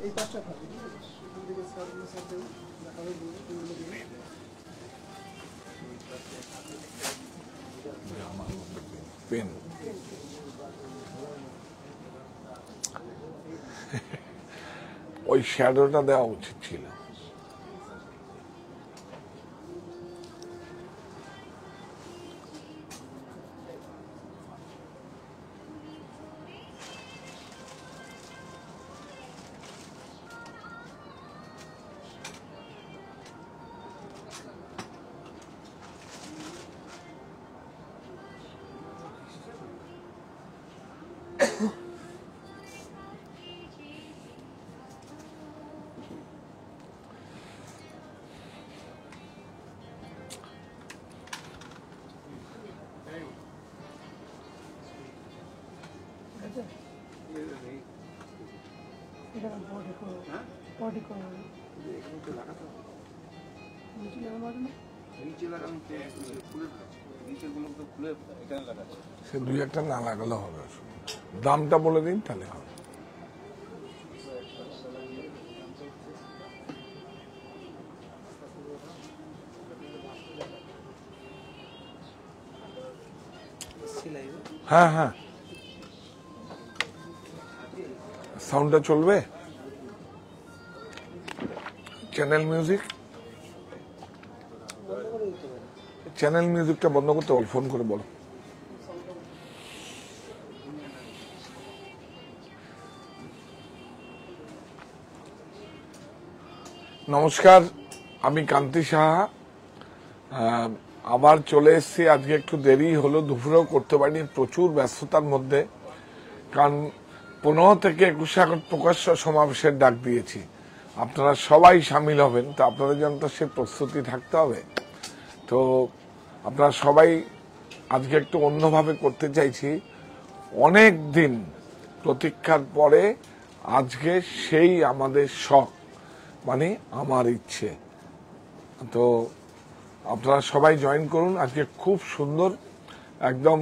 এই পাঁচটা থাকে দিকে সার্ভিস আছে দেখাবে পেন ওই শ্যাডোটা দেওয়া উচিত ছিল। সে দুই একটা না লাগালে হবে, দামটা বলে দিন তাহলে হবে। হ্যাঁ হ্যাঁ, সাউন্ডটা চলবে। চ্যানেল মিউজিক, চ্যানেল মিউজিকটা বন্ধ করতে বল, ফোন করে বল। নমস্কার, আমি কান্তি সাহা। আবার চলে এসেছি। আজকে একটু দেরি হলো, দুপুরেও করতে পারিনি, প্রচুর ব্যস্ততার মধ্যে। কারণ 15 থেকে 21 আগস্ট প্রকাশ্য সমাবেশের ডাক দিয়েছি, আপনারা সবাই সামিল হবেন, তো আপনাদের জন্য তো সে প্রস্তুতি থাকতে হবে। তো আপনারা সবাই আজকে একটু অন্যভাবে করতে চাইছি। অনেক দিন প্রতীক্ষার পরে আজকে সেই আমাদের শখ, মানে আমার ইচ্ছে। তো আপনারা সবাই জয়েন করুন। আজকে খুব সুন্দর, একদম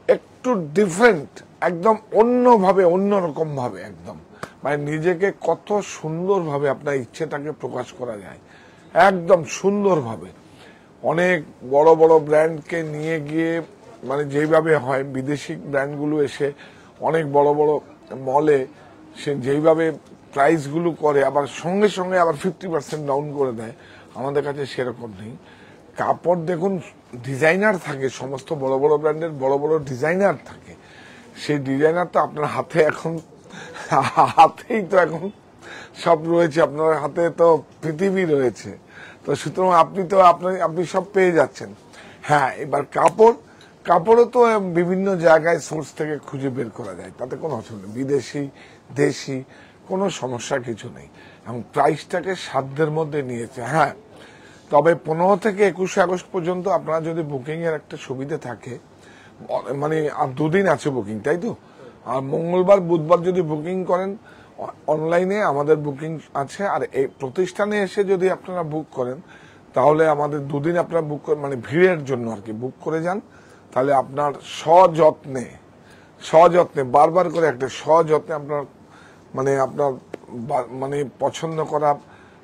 একটু ডিফারেন্ট, একদম অন্যভাবে, অন্যরকম ভাবে, একদম মানে নিজেকে কত সুন্দরভাবে আপনার ইচ্ছেটাকে প্রকাশ করা যায়, একদম সুন্দরভাবে। অনেক বড় বড় ব্র্যান্ডকে নিয়ে গিয়ে, মানে যেইভাবে হয় বিদেশি ব্র্যান্ডগুলো এসে অনেক বড় বড় মলে সে যেইভাবে প্রাইসগুলো করে, আবার সঙ্গে সঙ্গে আবার 50% ডাউন করে দেয়, আমাদের কাছে সেরকম নেই। কাপড় দেখুন, ডিজাইনার থাকে, সমস্ত বড় বড় ব্র্যান্ডের বড় বড় ডিজাইনার থাকে। সেই ডিজাইনার তো আপনার হাতে এখন, হাতেই তো এখন সব রয়েছে, আপনার হাতে তো পৃথিবী রয়েছে। তো সুতরাং আপনি সব পেয়ে যাচ্ছেন। হ্যাঁ, এবার কাপড়ও তো বিভিন্ন জায়গায় সোর্স থেকে খুঁজে বের করা যায়, তাতে কোনো অসুবিধা নেই। বিদেশি, দেশি, কোনো সমস্যা কিছু নেই, এবং প্রাইসটাকে সাধ্যের মধ্যে নিয়েছে। হ্যাঁ, তবে 15 থেকে 21 আগস্ট পর্যন্ত আপনারা যদি বুকিং এর একটা সুবিধা থাকে, মানে আর 2 দিন আছে বুকিং, তাই তো। আর মঙ্গলবার বুধবার যদি বুকিং করেন অনলাইনে, আমাদের বুকিং আছে। আর এই প্রতিষ্ঠানে এসে যদি আপনারা বুক করেন, তাহলে আমাদের 2 দিন আপনারা বুক করেন, মানে ভিড়ের জন্য আর কি বুক করে যান, তাহলে আপনার সযত্নে বারবার করে একটা সযত্নে আপনার মানে পছন্দ করা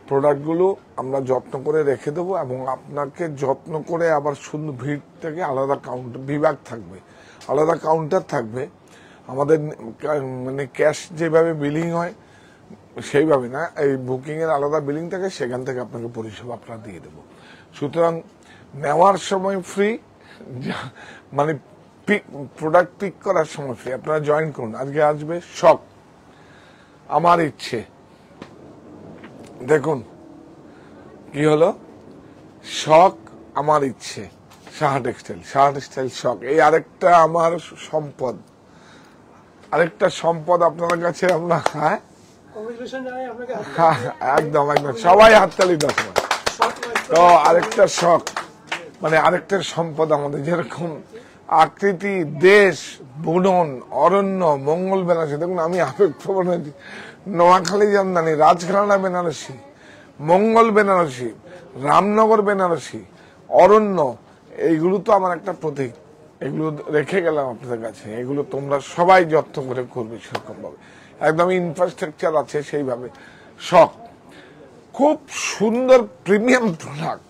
প্রোডাক্টগুলো আমরা যত্ন করে রেখে দেবো, এবং আপনাকে যত্ন করে আবার সুন্দর ভিড় থেকে আলাদা বিভাগ থাকবে, আলাদা কাউন্টার থাকবে। আমাদের মানে ক্যাশ যেভাবে বিলিং হয় সেইভাবে না, এই বুকিং এর আলাদা বিলিং থাকে, সেখান থেকে আপনাকে পরিষেবা আপনারা দিয়ে দেবো। সুতরাং নেওয়ার সময় ফ্রি, মানে প্রোডাক্ট পিক করার সময় ফ্রি। আপনারা জয়েন করুন। আজকে আসবে শখ আমার ইচ্ছে। দেখুন কি হলো, শখ আমার ইচ্ছে, সাহা টেক্সটাইল শখ। এই আরেকটা আমার সম্পদ, আরেকটা সম্পদ আপনার কাছে। আমরা একদম সবাই হাততালি দেখো। তো আরেকটা শখ, মানে আরেকটা সম্পদ আমাদের, যেরকম আকৃতি, দেশ, বুনন, অরণ্য, মঙ্গল বেনারসি। দেখুন আমি আবেগপ্রবণ হয়েছি, নোয়াখালী জামদানি, রাজঘরানা বেনারসি, মঙ্গল বেনারসি, রামনগর বেনারসি, অরণ্য, এইগুলো তো আমার একটা প্রতীক। এগুলো রেখে গেলাম আপনাদের কাছে, এগুলো তোমরা সবাই যত্ন করে করবে সেরকম ভাবে। একদম ইনফ্রাস্ট্রাকচার আছে সেইভাবে। শখ খুব সুন্দর প্রিমিয়াম প্রোডাক্ট,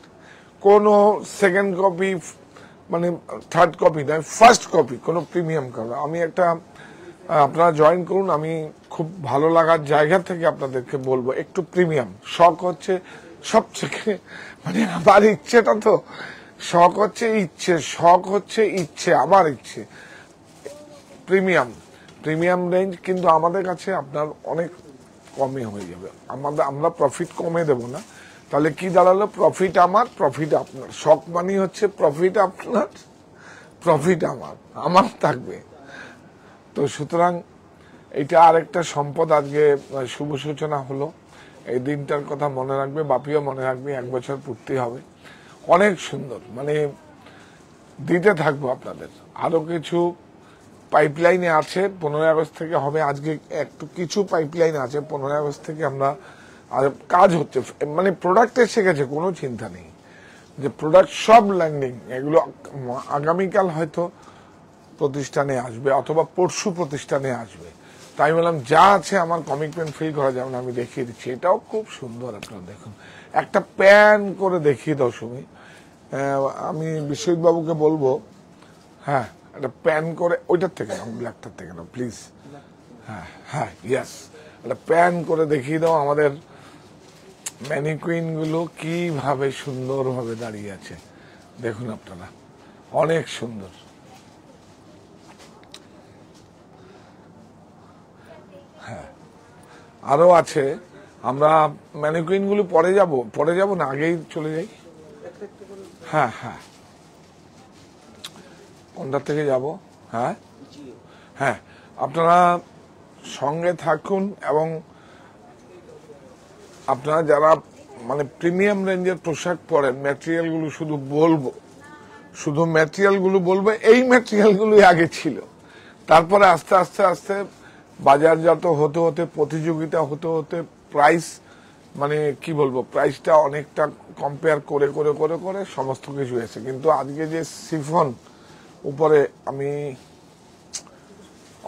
কোনো সেকেন্ড কপি মানে থার্ড কপি নয়, ফার্স্ট কপি, কোনো প্রিমিয়াম কালার। আমি একটা আপনারা জয়েন করুন, আমি খুব ভালো লাগার জায়গা থেকে আপনাদেরকে বলবো একটু প্রিমিয়াম। শখ হচ্ছে সবথেকে মানে আমার ইচ্ছেটা তো, শখ হচ্ছে ইচ্ছে, শখ হচ্ছে ইচ্ছে, আমার ইচ্ছে প্রিমিয়াম রেঞ্জ, কিন্তু আমাদের কাছে আপনার অনেক কমে হয়ে যাবে। আমরা প্রফিট কমে দেব না, তাহলে কি দাঁড়ালো, প্রফিট আমার, প্রফিট আপনার। শখ মানি হচ্ছে প্রফিট আপনার, প্রফিট আমার থাকবে। তো সুতরাং এটা আরেকটা সম্পদ। আজকে শুভ সূচনা হলো, এই দিনটার কথা মনে রাখবে, বাপিও মনে রাখবে, 1 বছর পূর্তি হবে। অনেক সুন্দর, মানে দিতে থাকবো আপনাদের। আরো কিছু পাইপলাইনে আছে, 15 আগস্ট থেকে হবে। আজকে একটু কিছু পাইপলাইন আছে, 15 আগস্ট থেকে আমরা আর কাজ হচ্ছে, মানে প্রোডাক্ট এসে গেছে, কোনো চিন্তা নেই যে প্রোডাক্ট সব ল্যান্ডিং। এগুলো আগামীকাল হয়তো প্রতিষ্ঠানে আসবে, অথবা পরশু প্রতিষ্ঠানে আসবে। তাই বললাম যা আছে আমার কমিটমেন্ট ফিল করা যাবে না, আমি দেখিয়ে দিচ্ছি। এটাও খুব সুন্দর, আপনারা দেখুন। একটা প্যান করে দেখিয়ে দাও সুমি, আমি বিশ্বজিৎ বাবুকে বলবো, হ্যাঁ একটা প্যান করে ওইটার থেকে নাও, ব্ল্যাকটার থেকে নাও প্লিজ। হ্যাঁ হ্যাঁ ইয়েস, একটা প্যান করে দেখিয়ে দাও আমাদের ম্যানিকুইন গুলো কিভাবে সুন্দরভাবে দাঁড়িয়ে আছে। দেখুন আপনারা, অনেক সুন্দর। হ্যাঁ আরো আছে, আমরা ম্যানিকুইন গুলো পরে যাব না, আগেই চলে যাই। হ্যাঁ হ্যাঁ, কোনটা থেকে যাব? হ্যাঁ হ্যাঁ, আপনারা সঙ্গে থাকুন, এবং আপনারা যারা মানে প্রিমিয়াম রেঞ্জের পোশাক পরেন, ম্যাটেরিয়াল গুলো শুধু ম্যাটেরিয়াল গুলো বলবো, এই ম্যাটেরিয়াল গুলোই আগে ছিল। তারপরে আস্তে আস্তে আস্তে বাজারজাত হতে হতে, প্রতিযোগিতা হতে হতে, প্রাইস মানে কি বলবো, প্রাইসটা অনেকটা কম্পেয়ার করে করে করে করে সমস্ত কিছু এসে। কিন্তু আজকে যে সিফন উপরে, আমি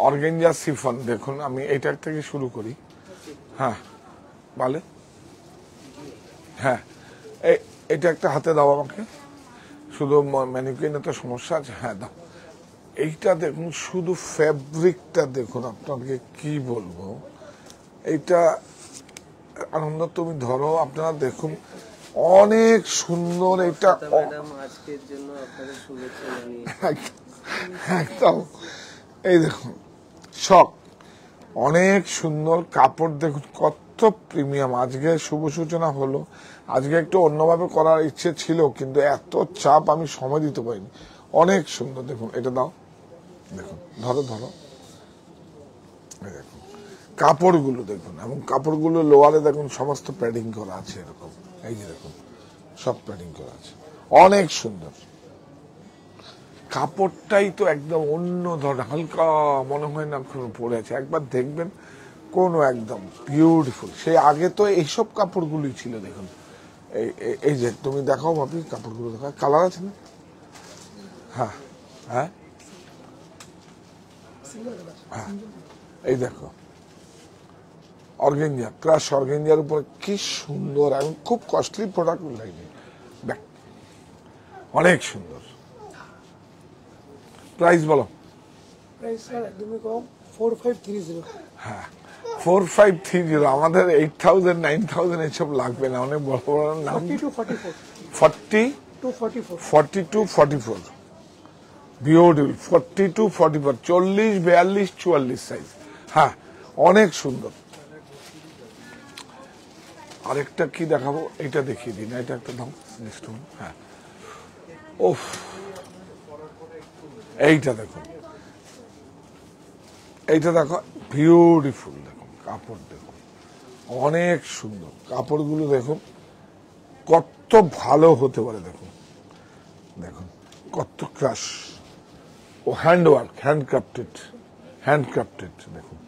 অর্গেঞ্জা সিফন দেখুন, আমি এটার থেকে শুরু করি। হ্যাঁ বলে, হ্যাঁ এটা একটা হাতে দাও আমাকে, শুধু ম্যানিকুইনে তো সমস্যা আছে। হ্যাঁ দাও, এইটা দেখুন, শুধু ফ্যাব্রিকটা দেখুন, আপনাকে কি বলবো, এইটা আনন্দ তুমি ধরো, আপনারা দেখুন অনেক সুন্দর। এটা একদম, এই দেখুন শখ, অনেক সুন্দর কাপড় দেখুন, কত প্রিমিয়াম। আজকে শুভ সূচনা হলো, আজকে একটু অন্যভাবে করার ইচ্ছে ছিল, কিন্তু এত চাপ আমি সময় দিতে পারিনি। অনেক সুন্দর, দেখুন এটা দাও, দেখুন ধরো ধরো, দেখুন কাপড়গুলো দেখুন, এবং কাপড়গুলো লোয়ারে দেখুন সমস্ত প্যাডিং করা আছে, এরকম এই যে দেখুন সব প্যাডিং করা আছে, অনেক সুন্দর। কাপড়টাই তো একদম অন্য ধরনের, হালকা মনে হয় না পরে আছে, একবার দেখবেন কোন একদম বিউটিফুল। সেই আগে তো এইসব কাপড়গুলোই ছিল, দেখুন এই যে তুমি দেখাও ভাবি, কাপড়গুলো দেখা, কালার আছে না? হ্যাঁ হ্যাঁ হ্যাঁ, এই দেখো অর্গেঞ্জা, ক্রাশ অর্গেঞ্জার উপরে কি সুন্দর, এবং খুব কস্টলি প্রোডাক্ট লাগবে, অনেক সুন্দর। প্রাইস বলো। প্রাইস স্যার একদমই কম, 4530। হ্যাঁ 4530, আমাদের 8000 9000 এসব লাগবে না, অনেক বড় বড় নাম। 42-44 বিউটিফুল, 42-44, 40-42-44 সাইজ। হ্যাঁ অনেক সুন্দর। আরেকটা কি দেখাবো, এটা দেখিয়ে দিন, এটা একটা দাও নেক্সট ওয়ান। হ্যাঁ ওফ, এইটা দেখুন, এইটা দেখো বিউটিফুল, দেখুন কাপড় দেখুন, অনেক সুন্দর কাপড়গুলো দেখুন, কত ভালো হতে পারে, দেখুন দেখুন কত ক্রাশ ও হ্যান্ডওয়ার্ক, হ্যান্ডক্রাফটেড দেখুন।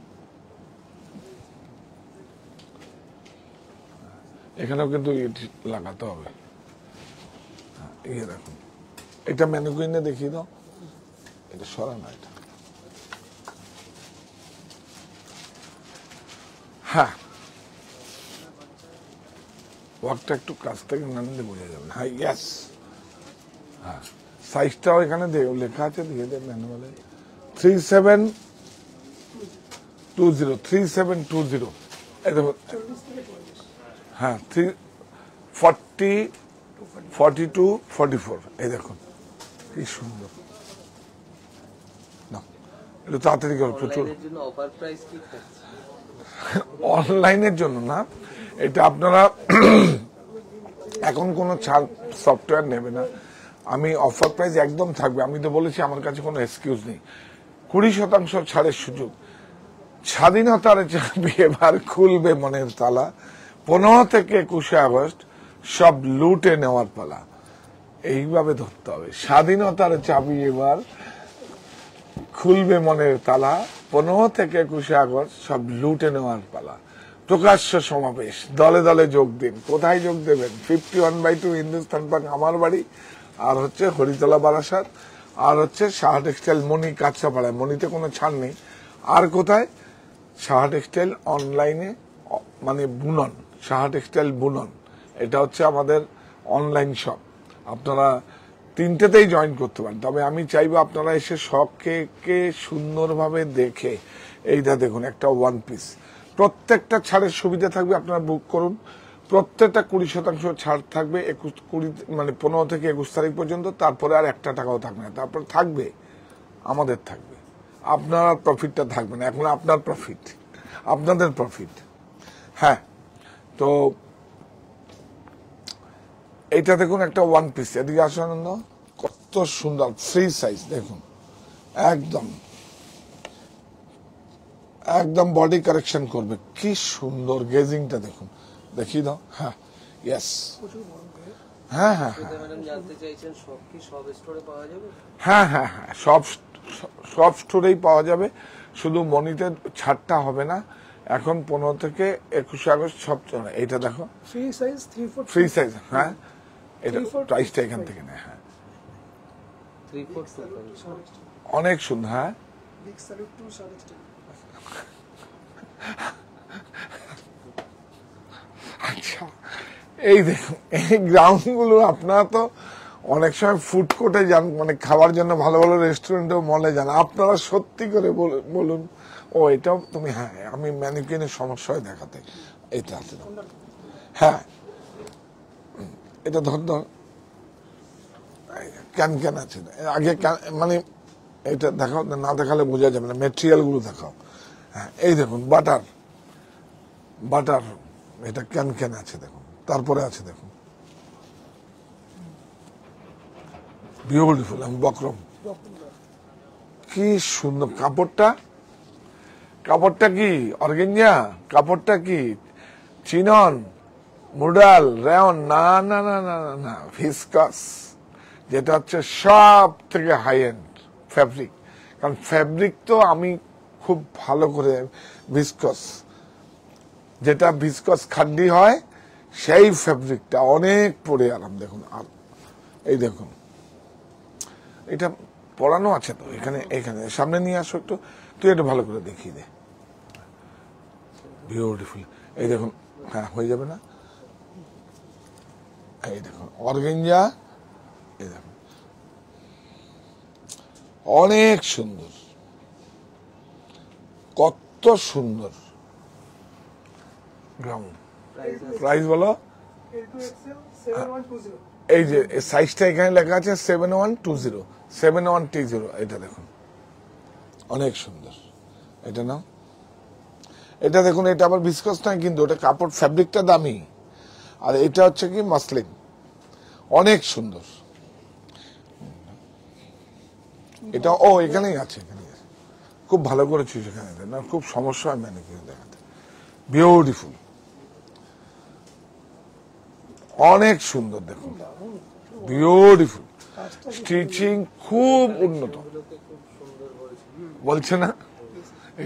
এখানেও কিন্তু লাগাতে হবে, দেখুন এটা ম্যানিকুইনে দেখিয়ে দাও, এটা সরা না, এটা হ্যাঁ, ওয়ার্কটা একটু কাছ থেকে না নিলে বোঝা যাবে। হ্যাঁ, ইয়েস। হ্যাঁ, সাইজটাও এখানে লেখা আছে, দিয়ে দেন ম্যানুয়ালে। 3720, 3720। এই দেখো, 40 থেকে 40। হ্যাঁ, 40, 42, 44। এই দেখুন কি সুন্দর। না, একটু তাড়াতাড়ি করো, প্রচুর। অনলাইনের জন্য অফার প্রাইস কি থাকছে? অনলাইনের জন্য না, এটা আপনারা এখন কোনো ছাড় সফটওয়্যার নেবে না। আমি অফার প্রাইস একদম থাকবে। আমি তো বলেছি আমার কাছে কোনো এক্সকিউজ নেই। 20% ছাড়ের সুযোগ। স্বাধীনতার চাবি এবার খুলবে মনের তালা। 15 থেকে 21 আগস্ট সব লুটে নেওয়ার পালা। এইভাবে ধরতে হবে। স্বাধীনতার চাবি এবার খুলবে মনের তালা। 15 থেকে 21 আগস্ট সব লুটে নেওয়ার পালা। প্রকাশ্য সমাবেশ, দলে দলে যোগ দিন। কোথায় যোগ দেবেন? 51/2 হিন্দুস্তান পার্ক আমার বাড়ি, আর হচ্ছে হরিতলা বারাসাত, আর হচ্ছে সাহা টেক্সটাইল মণি কাঁচরাপাড়ায়। মণিতে কোনো ছাড় নেই। আর কোথায়? সাহা টেক্সটাইল অনলাইনে, মানে বুনন, সাহা টেক্সটাইল বুনন, এটা হচ্ছে আমাদের অনলাইন শপ। আপনারা তিনটেতেই জয়েন করতে পারেন। তবে আমি চাইবো আপনারা এসে শখকে সুন্দরভাবে দেখে, এইটা দেখুন একটা ওয়ান পিস, প্রত্যেকটা ছাড়ের সুবিধা থাকবে। আপনারা বুক করুন, প্রত্যেকটা 20% ছাড় থাকবে 15 থেকে 21 তারিখ পর্যন্ত। তারপরে আর একটা টাকাও থাকবে না। তারপর থাকবে আমাদের থাকবে, আপনার প্রফিটটা থাকবে না। এখন আপনার প্রফিট, আপনাদের প্রফিট। হ্যাঁ, তো এইটা দেখুন একটা ওয়ান পিস। এদিকে আসুন আনন্দ, কত সুন্দর ফ্রি সাইজ দেখুন, একদম একদম বডি কারেকশন করবে। কি সুন্দর গেজিংটা দেখুন, দেখিয়ে দাও। হ্যাঁ, ইয়েস। প্রচুর বড় করে। হ্যাঁ হ্যাঁ হ্যাঁ ম্যাডাম জানতে চাইছেন সব কি সব স্টোরে পাওয়া যাবে? হ্যাঁ হ্যাঁ হ্যাঁ, সব স্টোরেই পাওয়া যাবে। শুধু মনিতে ছাড়টা হবে না। এখন 15 থেকে 21 আগস্ট সব চলে। এইটা দেখো, ফ্রি সাইজ 3/4। Free size. হ্যাঁ, এটা 3/4 প্রাইসটা এখান থেকে নেয়। হ্যাঁ, 3/4 অনেক সুন্দর। হ্যাঁ, big salute to Saha textile. আচ্ছা, এই দেখুন এই গ্রাউন্ড গুলো। আপনারা তো অনেক সময় ফুড কোর্টে যান, মানে খাবার জন্য ভালো ভালো রেস্টুরেন্টে, মলে যান। আপনারা সত্যি করে বলুন, ও এটাও তুমি। হ্যাঁ, আমি ম্যানিকুইনের সমস্যা হয় দেখাতে। এটা আছে, হ্যাঁ, এটা ধর ধর ক্যান আছে আগে, মানে এটা দেখাও, না দেখালে বোঝা যাবে না। মেটেরিয়াল গুলো দেখাও। হ্যাঁ, এই দেখুন বাটার, এটা ক্যান আছে দেখুন। তারপরে আছে দেখুন বিউটিফুল, বক্রম, কি সুন্দর কাপড়টা। কাপড়টা কি অর্গেঞ্জা? কাপড়টা কি চিনন, মুডাল, রেয়ন? না না না না না, ভিসকাস, যেটা হচ্ছে সব থেকে হাই এন্ড ফ্যাব্রিক। কারণ ফ্যাব্রিক তো আমি খুব ভালো করে, ভিসকস, যেটা ভিসকস খাড্ডি হয় সেই ফ্যাব্রিকটা অনেক পরে আরাম। দেখুন, আর এই দেখুন, এটা পরানো আছে তো এখানে। এখানে সামনে নিয়ে আসো একটু, তুই এটা ভালো করে দেখিয়ে দে। বিউটিফুল, এই দেখুন। হ্যাঁ, হয়ে যাবে না? এই দেখুন অর্গেঞ্জা, এই দেখুন অনেক সুন্দর, কত সুন্দর গ্রাউন্ড। প্রাইস বলো। A2XL 7120। এই যে সাইজটা এখানে লেখা আছে 7120, 7120। এটা দেখুন অনেক সুন্দর। এটা নাও, এটা দেখুন। এটা আবার ভিসকস নয় কিন্তু, ওটা কাপড় ফ্যাব্রিকটা দামি। আর এটা হচ্ছে কি মাসলিন, অনেক সুন্দর। এটা এখানেই আছে, এখানেই আছে। খুব ভালো করেছিস এখানে না, খুব সমস্যা হয় ম্যানিকুইন দেখাতে। বিউটিফুল, অনেক সুন্দর দেখুন, বিউটিফুল স্টিচিং, খুব উন্নত। বলছে না,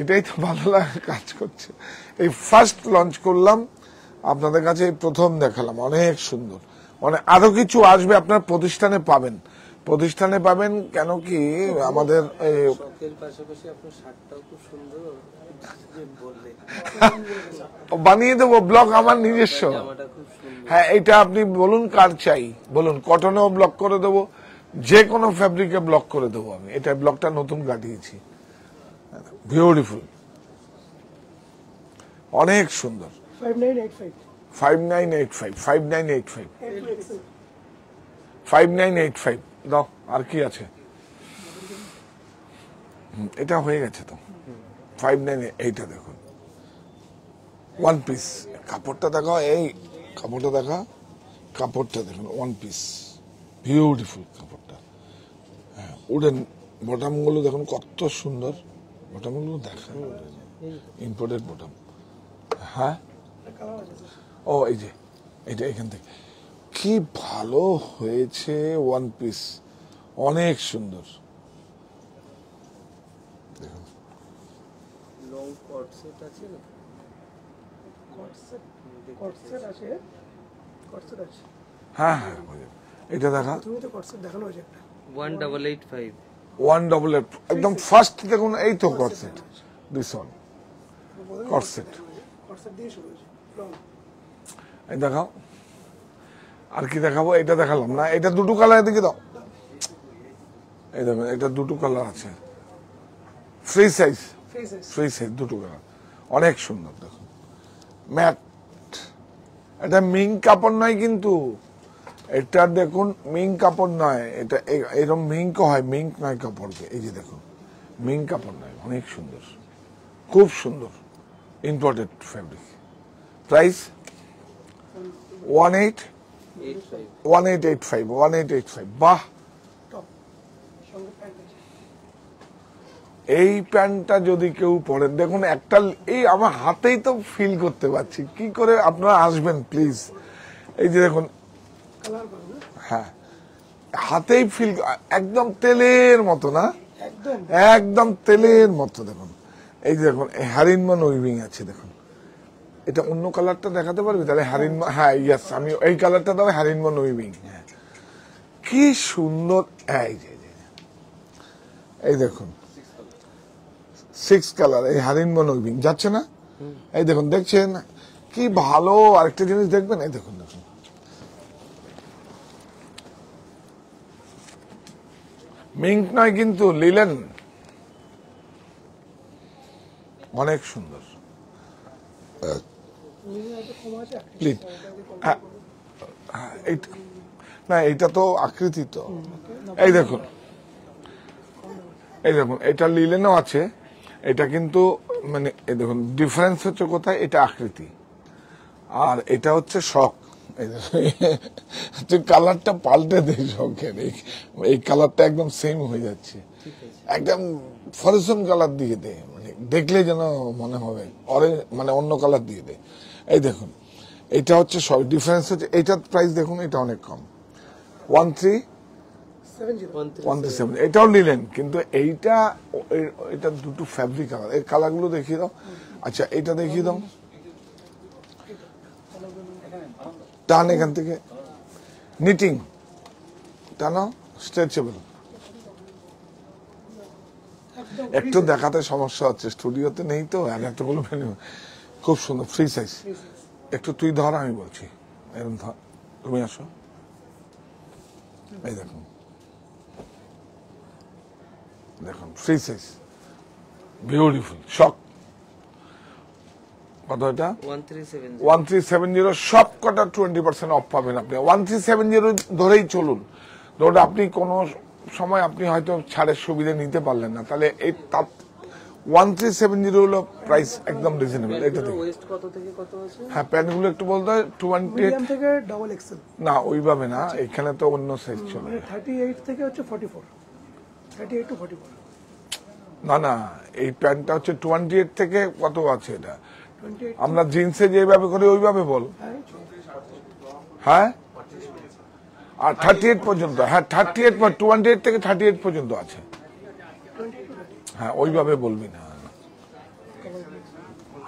এটাই তো ভালো লাগে, কাজ করছে। এই ফার্স্ট লঞ্চ করলাম আপনাদের কাছে, এই প্রথম দেখালাম। অনেক সুন্দর, মানে আরো কিছু আসবে, আপনার প্রতিষ্ঠানে পাবেন, প্রতিষ্ঠানে পাবেন। কেন কি আমাদের শখের পাশাপাশি আপনার শার্টটাও খুব সুন্দর বললে। বানিয়ে দেবো ব্লক আমার নিজস্ব। জামাটা খুব সুন্দর। হ্যাঁ, এটা আপনি বলুন কার চাই বলুন, কটনেও ব্লক করে দেবো, যে কোনো ফ্যাব্রিকে ব্লক করে দেবো আমি। এটা ব্লকটা নতুন কাটিয়েছি, বিউটিফুল, অনেক সুন্দর। 5985 5985 5985 L2XL 5985 দাও। আর কি আছে? এটা হয়ে গেছে তো। 59, এইটা দেখুন, ওয়ান পিস। কাপড়টা দেখো, এই কাপড়টা দেখা, কাপড়টা দেখুন, ওয়ান পিস, বিউটিফুল কাপড়টা। হ্যাঁ, উডেন বটাম গুলো দেখুন কত সুন্দর, বটাম গুলো দেখা, ইম্পোর্টেড বটাম। হ্যাঁ, কালার আছে স্যার। ও এই যে এটা এখান থেকে কি ভালো হয়েছে, ওয়ান পিস, অনেক সুন্দর। দেখুন, লং কট সেট আছে না? কটসেট আছে, কটসেট আছে। হ্যাঁ হ্যাঁ, এটা দেখা, তুমি তো কটসেট দেখানো হয়েছে একটা। 1885 1888 একদম ফার্স্ট দেখুন, এই তো কটসেট, দিস ওয়ান কটসেট। কটসেট দিয়ে শুরু হয়েছে লং। এই দেখাও, আর কি দেখাবো? এটা দেখালাম না, এটা দুটো কালার দিকে দাও। এই দেখুন, এটা দুটো কালার আছে, free size, faces free size, দুটো কালার, অনেক সুন্দর। দেখুন, ম্যাট, এটা মিং কাপড় নয় কিন্তু, এটা দেখুন মিং কাপড় নয়, এটা এরকম মিঙ্ক হয়, মিঙ্ক নয় কাপড়কে। এই যে দেখুন, মিং কাপড় নয়, অনেক সুন্দর, খুব সুন্দর, ইম্পোর্টেড ফ্যাব্রিক। প্রাইস 1885 বাহ। টপ সঙ্গে প্যান্ট আছে। এই প্যান্টটা যদি কেউ পরেন, দেখুন একটা, এই আমার হাতেই তো ফিল করতে পারছি, কি করে আপনারা আসবেন প্লিজ। এই যে দেখুন, কালার ভালো না হ্যাঁ, হাতেই ফিল, একদম তেলের মতো না, একদম। একদম তেলের মতো। দেখুন, এই যে দেখুন, হ্যারিনমান উইভিং আছে, দেখুন। এটা অন্য কালারটা দেখাতে পারবি তাহলে? হ্যারিনমান, হ্যাঁ ইয়েস, আমি এই কালারটা দাও, হ্যারিনমান উইভিং। হ্যাঁ, কি সুন্দর। এই যে এই দেখুন, 6 কালার, এই হ্যারিনমান উইভিং যাচ্ছে না? এই দেখুন, দেখছেন কি ভালো। আরেকটা জিনিস দেখবেন, এই দেখুন, দেখুন মিঙ্ক নয় কিন্তু, লিলেন, অনেক সুন্দর। মিনি এত কম আছে প্লিজ, না এটা তো আকৃতি তো। এই দেখুন, এই দেখুন, এটা লিলেনও আছে, এটা কিন্তু মানে এই দেখুন ডিফারেন্স হচ্ছে কোথায়, এটা আকৃতি আর এটা হচ্ছে শখ। এই দেখুন, তুই কালারটা পাল্টে দে শখের, এই কালারটা একদম সেম হয়ে যাচ্ছে, একদম ফরসম কালার দিয়ে দে, মানে দেখলে যেন মনে হবে মানে অন্য কালার দিয়ে দে। এই দেখুন, এটা হচ্ছে সব ডিফারেন্স হচ্ছে, এইটার প্রাইস দেখুন, এটা অনেক কম, 1337, এটাও নিলেন কিন্তু এইটা, এটা দুটো ফ্যাব্রিক কালার, এই কালারগুলো দেখিয়ে দাও। আচ্ছা, এটা দেখিয়ে দাও, টান এখান থেকে, নিটিং টানো, স্ট্রেচেবল। একটু দেখাতে সমস্যা হচ্ছে, স্টুডিওতে নেই তো, আর এতগুলো খুব সুন্দর, ফ্রি সাইজ। একটু তুই ধর, আমি বলছি, এরকম ধর, তুমি আসো। এই দেখুন, দেখুন ফ্রি সাইজ, বিউটিফুল, শক। কত এটা? 1370, সব কটা 20% অফ পাবেন আপনি। 1370 ধরেই চলুন, ধরুন আপনি কোনো সময় আপনি হয়তো ছাড়ের সুবিধা নিতে পারলেন না, তাহলে এই 1370 হলো প্রাইস, একদম রিজনেবল। এটা থেকে ওয়েস্ট কত থেকে কত আছে? হ্যাঁ, প্যান্টগুলো একটু বলতে হয়, 28 মিডিয়াম থেকে ডাবল এক্সেল, না ওইভাবে না, এখানে তো অন্য সাইজ চলে। মানে 38 থেকে হচ্ছে 44, 38 টু 44। না না, এই প্যান্টটা হচ্ছে 28 থেকে কত আছে এটা? 28 আমরা জিন্সে যেভাবে করি ওইভাবে বল। হ্যাঁ, আর 38 পর্যন্ত, হ্যাঁ 38, 28 থেকে 38 পর্যন্ত আছে। হ্যাঁ, ওইভাবে বলবি না।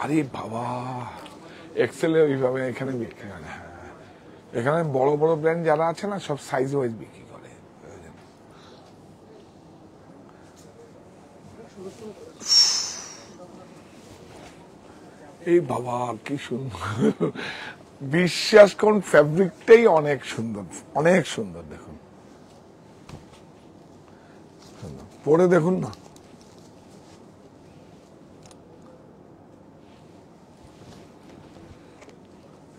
আরে বাবা, এক্সেলে ওইভাবে এখানে বিক্রি হয় না। হ্যাঁ, এখানে বড় বড় ব্র্যান্ড যারা আছে না, সব সাইজ ওয়াইজ বিক্রি করে। এই বাবা কি সুন্দর, বিশ্বাস করুন ফ্যাব্রিকটাই অনেক সুন্দর, অনেক সুন্দর। দেখুন পরে দেখুন না,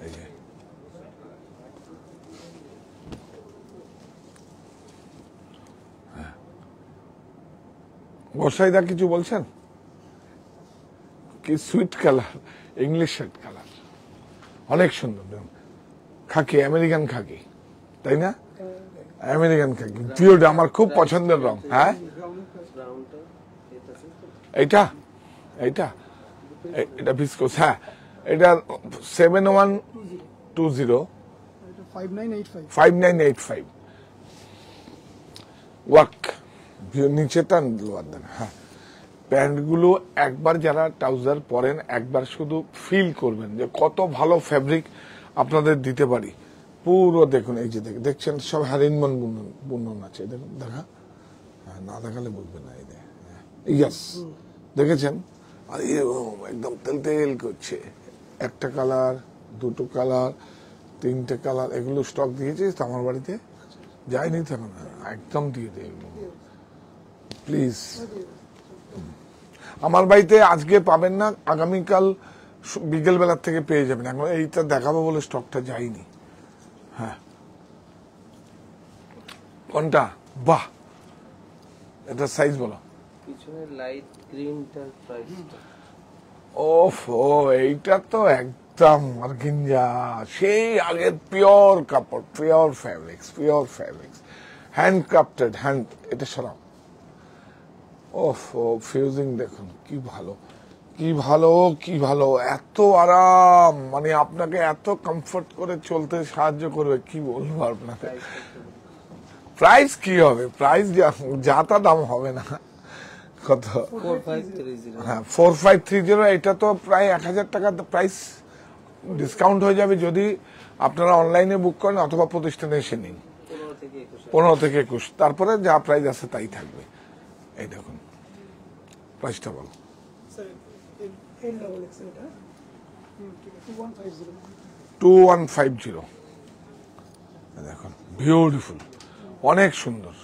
এই যে গোসাইদা কিছু বলছেন? কি sweet colour, English shade colour, অনেক সুন্দর। দেখুন খাকি, আমেরিকান খাকি, তাই না? আমেরিকান খাকি পিওর, আমার খুব পছন্দের রং। হ্যাঁ ব্রাউনটা এটা আছে তো? এইটা এইটা এটা ভিসকোস। হ্যাঁ এটা 7120 এটা 5985 5985 ওয়ার্ক, নিচেটা লোয়ার দেন। হ্যাঁ প্যান্টগুলো একবার যারা ট্রাউজার পরেন একবার শুধু ফিল করবেন যে কত ভালো ফ্যাব্রিক আপনাদের দিতে পারি। পুরো দেখুন, এই যে দেখছেন সব হ্যারিনমন বুনন আছে, দেখুন দেখা, হ্যাঁ না দেখালে বুঝবেন না। এই ইয়াস দেখেছেন, আর একদম তেল তেল করছে। একটা কালার, দুটো কালার, তিনটে কালার, এগুলো স্টক দিয়েছিস তো আমার বাড়িতে? যায়নি তো এখন, একদম দিয়ে দে প্লিজ। আমার বাড়িতে আজকে পাবেন না, আগামীকাল বিকেল বেলার থেকে পেয়ে যাবেন। এখন এইটা দেখাবো বলে স্টকটা যায়নি। হ্যাঁ কোনটা? বাহ, এটা সাইজ বলো। পিছনে লাইট গ্রিনটার প্রাইসটা ওফ, ও এইটা তো একদম অর্গেঞ্জা, সেই আগের পিওর কাপড়, pure fabrics, pure fabrics, hand crafted, hand. এটা সরাও। ওফ, ও ফিউজিং দেখুন কি ভালো, কি ভালো, কি ভালো, এত আরাম, মানে আপনাকে এত কমফোর্ট করে চলতে সাহায্য করবে, কি বলবো আপনাকে। প্রাইস কি হবে? প্রাইস যা তা দাম হবে না। কত? 4530। হ্যাঁ 4530। এটা তো প্রায় 1000 টাকা প্রাইস ডিসকাউন্ট হয়ে যাবে যদি আপনারা অনলাইনে বুক করেন অথবা প্রতিষ্ঠানে এসে নিন। 15 থেকে 21। 15 থেকে 21, তারপরে যা প্রাইস আছে তাই থাকবে। এই দেখুন প্রাইসটা বলো। স্যার এল ডাবল এক্সেল এটা ঠিক আছে 2150 2150। দেখুন বিউটিফুল, অনেক সুন্দর।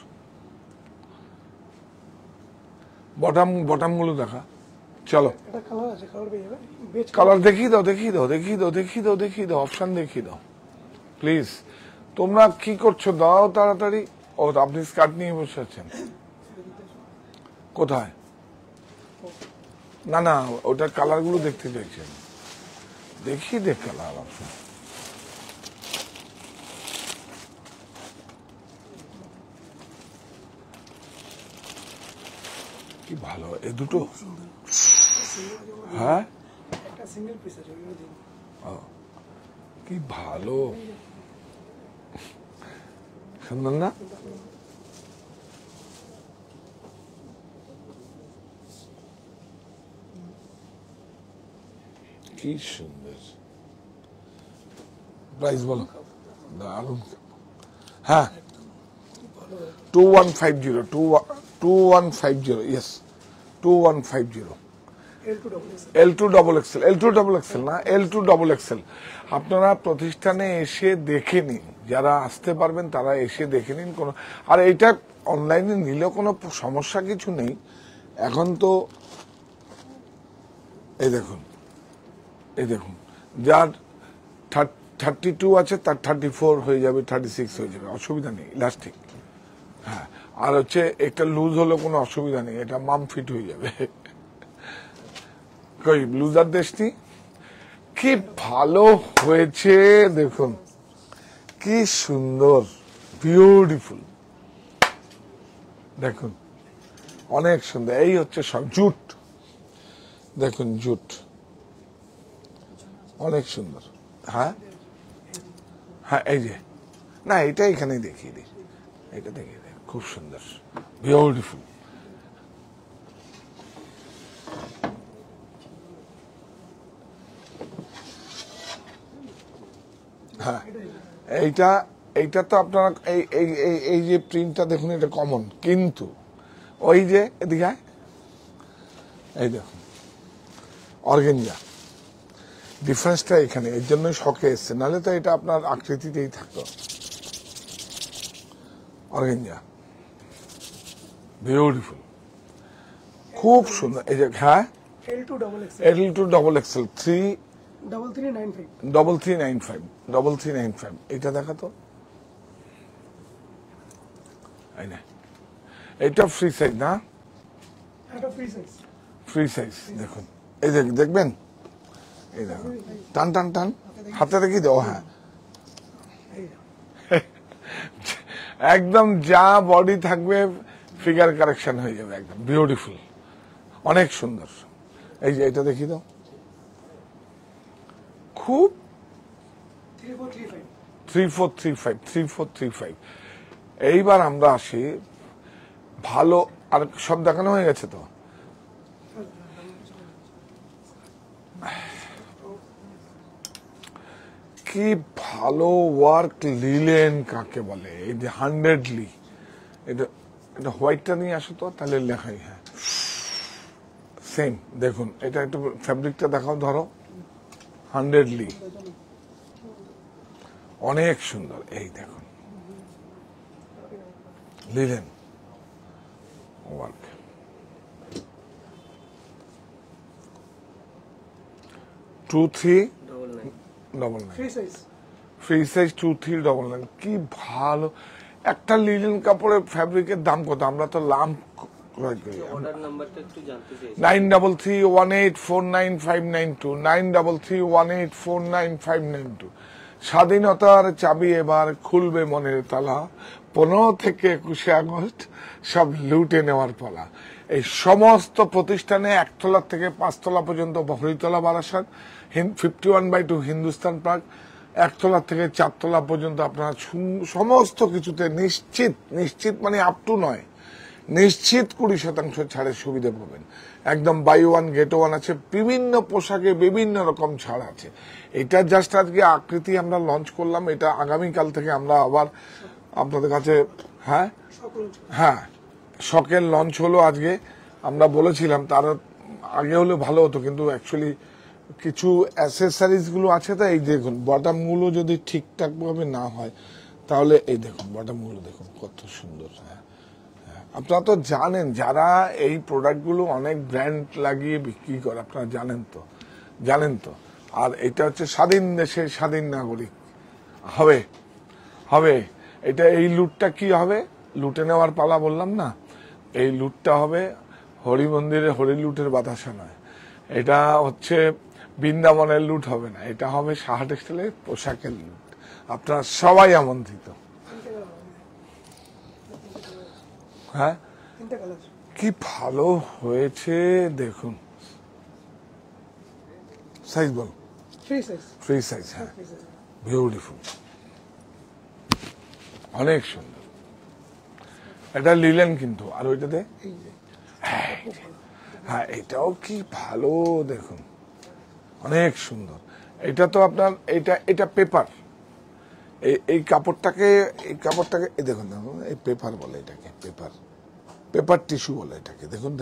বটম গুলো দেখা, চলো এটা কালার আছে, কালার পেয়ে যাবে। বেজ কালার দেখিয়ে দাও, দেখিয়ে দাও, দেখিয়ে দাও, দেখিয়ে দাও, দেখিয়ে দাও, অপশন দেখিয়ে দাও প্লিজ। তোমরা কি করছো? দাও তাড়াতাড়ি। ও আপনি স্কার্ট নিয়ে বসে আছেন কোথায়? না না, ওটার কালার গুলো দেখতে চাইছেন, দেখিয়ে দে কালার অপশন। কি ভালো এ দুটো। হ্যাঁ একটা সিঙ্গেল পিস আছে ওইগুলো দিন। কি ভালো, সুন্দর না? কি সুন্দর। প্রাইস বলো। দারুন। হ্যাঁ 2150, 2150, yes 2150। L2 double XL L2 না, L2 আপনারা প্রতিষ্ঠানে এসে দেখে নিন, যারা আসতে পারবেন তারা এসে দেখে নিন। কোনো আর এইটা অনলাইনে নিলেও কোনো সমস্যা কিছু নেই। এখন তো এই দেখুন, এই দেখুন, যার 32 আছে তার 34 হয়ে যাবে, 36 হয়ে যাবে, অসুবিধা নেই, ইলাস্টিক। হ্যাঁ আর হচ্ছে একটা লুজ হলে কোনো অসুবিধা নেই, এটা মাম ফিট হয়ে যাবে। কই ব্লুজার দেশটি কি ভালো হয়েছে দেখুন, কি সুন্দর, বিউটিফুল। দেখুন অনেক সুন্দর। এই হচ্ছে সব জুট, দেখুন জুট অনেক সুন্দর। হ্যাঁ হ্যাঁ এই যে, না এটা এখানেই দেখিয়ে দিই, এটা দেখিয়ে দিই, খুব সুন্দর, বিউটিফুল। হ্যাঁ এইটা, এইটা তো আপনারা এই এই এই যে প্রিন্টটা দেখুন, এটা কমন, কিন্তু ওই যে এদিকে এই দেখুন অর্গেঞ্জা, ডিফারেন্সটা এখানে, এর জন্যই শখে এসছে, নাহলে তো এটা আপনার আকৃতিতেই থাকতো। অর্গানজা বিউটিফুল, খুব সুন্দর। এই যে হ্যাঁ, L2 double XL, L2 double XL 3395, 3395 এটা দেখাতো। এই না, এটা ফ্রি সাইজ না, একটা free size, ফ্রি সাইজ দেখুন। এই দেখবেন, এই দেখুন, টান টান টান, হাতে দেখি দেওয়া। হ্যাঁ, এই একদম যা বডি থাকবে ফিগার কারেকশন হয়ে যাবে, একদম বিউটিফুল, অনেক সুন্দর। এই যে এটা দেখি দাও, খুব 3435, 3435। এইবার আমরা আসি ভালো, আর সব দেখানো হয়ে গেছে তো। কি ভালো ওয়ার্ক লিলেন কাকে বলে, এই যে 100লি, এটা এটা হোয়াইটটা নিয়ে আসো তো, তাহলে লেখাই। হ্যাঁ, সেম দেখুন, এটা একটু ফ্যাব্রিকটা দেখাও, ধরো 100লি, অনেক সুন্দর। এই দেখুন linen work, two three double nine. Double nine, free size, free size 2399। কি ভালো একটা লিলেন কাপড়ের ফ্যাব্রিকের দাম কত? আমরা তো লাম ক্রয় করি। অর্ডার নাম্বারটা একটু জানতে চাইছি। 9331849592, 9331849592। স্বাধীনতার চাবি এবার খুলবে মনের তালা, 15 থেকে 21 আগস্ট সব লুটে নেওয়ার পালা। এই সমস্ত প্রতিষ্ঠানে 1 তলা থেকে 5 তলা পর্যন্ত, বহরিতলা বারাসাত, 51/2 হিন্দুস্তান পার্ক, 1 তলা থেকে 4 তলা পর্যন্ত আপনারা সমস্ত কিছুতে নিশ্চিত মানে আপ টু নয়, নিশ্চিত 20% ছাড়ের সুবিধা পাবেন। একদম বাই ওয়ান গেট ওয়ান আছে, বিভিন্ন পোশাকে বিভিন্ন রকম ছাড় আছে। এটা জাস্ট আজকে আকৃতি আমরা লঞ্চ করলাম, এটা আগামীকাল থেকে আমরা আবার আপনাদের কাছে। হ্যাঁ সকল হ্যাঁ, শখের লঞ্চ হলো আজকে। আমরা বলেছিলাম তার আগে হলে ভালো হতো, কিন্তু অ্যাকচুয়ালি কিছু অ্যাসেসরিজ গুলো আছে। তো এই দেখুন, বটম গুলো যদি ঠিকঠাক ভাবে না হয়, তাহলে এই দেখুন বটম গুলো দেখুন কত সুন্দর। হ্যাঁ, আপনারা তো জানেন, যারা এই প্রোডাক্ট গুলো অনেক ব্র্যান্ড লাগিয়ে বিক্রি করে, আপনারা জানেন তো। আর এটা হচ্ছে স্বাধীন দেশের স্বাধীন নাগরিক হবে। এটা এই লুটটা কি হবে? লুটে নেওয়ার পালা বললাম না, এই লুটটা হবে হরি মন্দিরে হরি লুটের বাতাসা নয়। এটা হচ্ছে বৃন্দাবনের লুট হবে না, এটা হবে সাহা টেক্সটাইলের পোশাকের লুট। আপনারা সবাই আমন্ত্রিত। হ্যাঁ, তিনটা কালার, কি ভালো হয়েছে দেখুন। সাইজ বল, free size, ফ্রি সাইজ। হ্যাঁ, free size, বিউটিফুল, অনেক সুন্দর। এটা লিলেন কিন্তু, আর ওইটাতে এই যে হ্যাঁ, এটাও কি ভালো দেখুন, অনেক সুন্দর। এটা তো আপনার এটা পেপার, এই কাপড়টাকে এই দেখুন এই পেপার বলে এটাকে, পেপার টিস্যু বলে এটাকে। দেখুন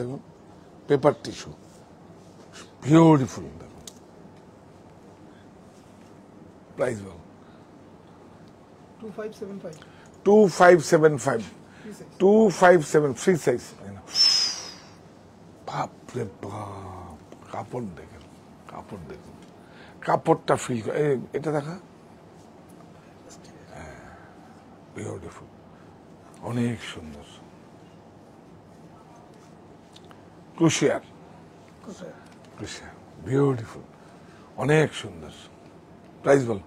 পেপার টিস্যু, বিউটিফুল। দেখুন প্রাইস বল, 2575, 2575, free size, 257 ফ্রি সাইজ। বাপরে বাপ, কাপড় দেখুন, কাপড়টা ফিল করে। এটা দেখা, বিউটিফুল, অনেক সুন্দর। ক্রুশিয়ার, বিউটিফুল, অনেক সুন্দর। প্রাইস বল,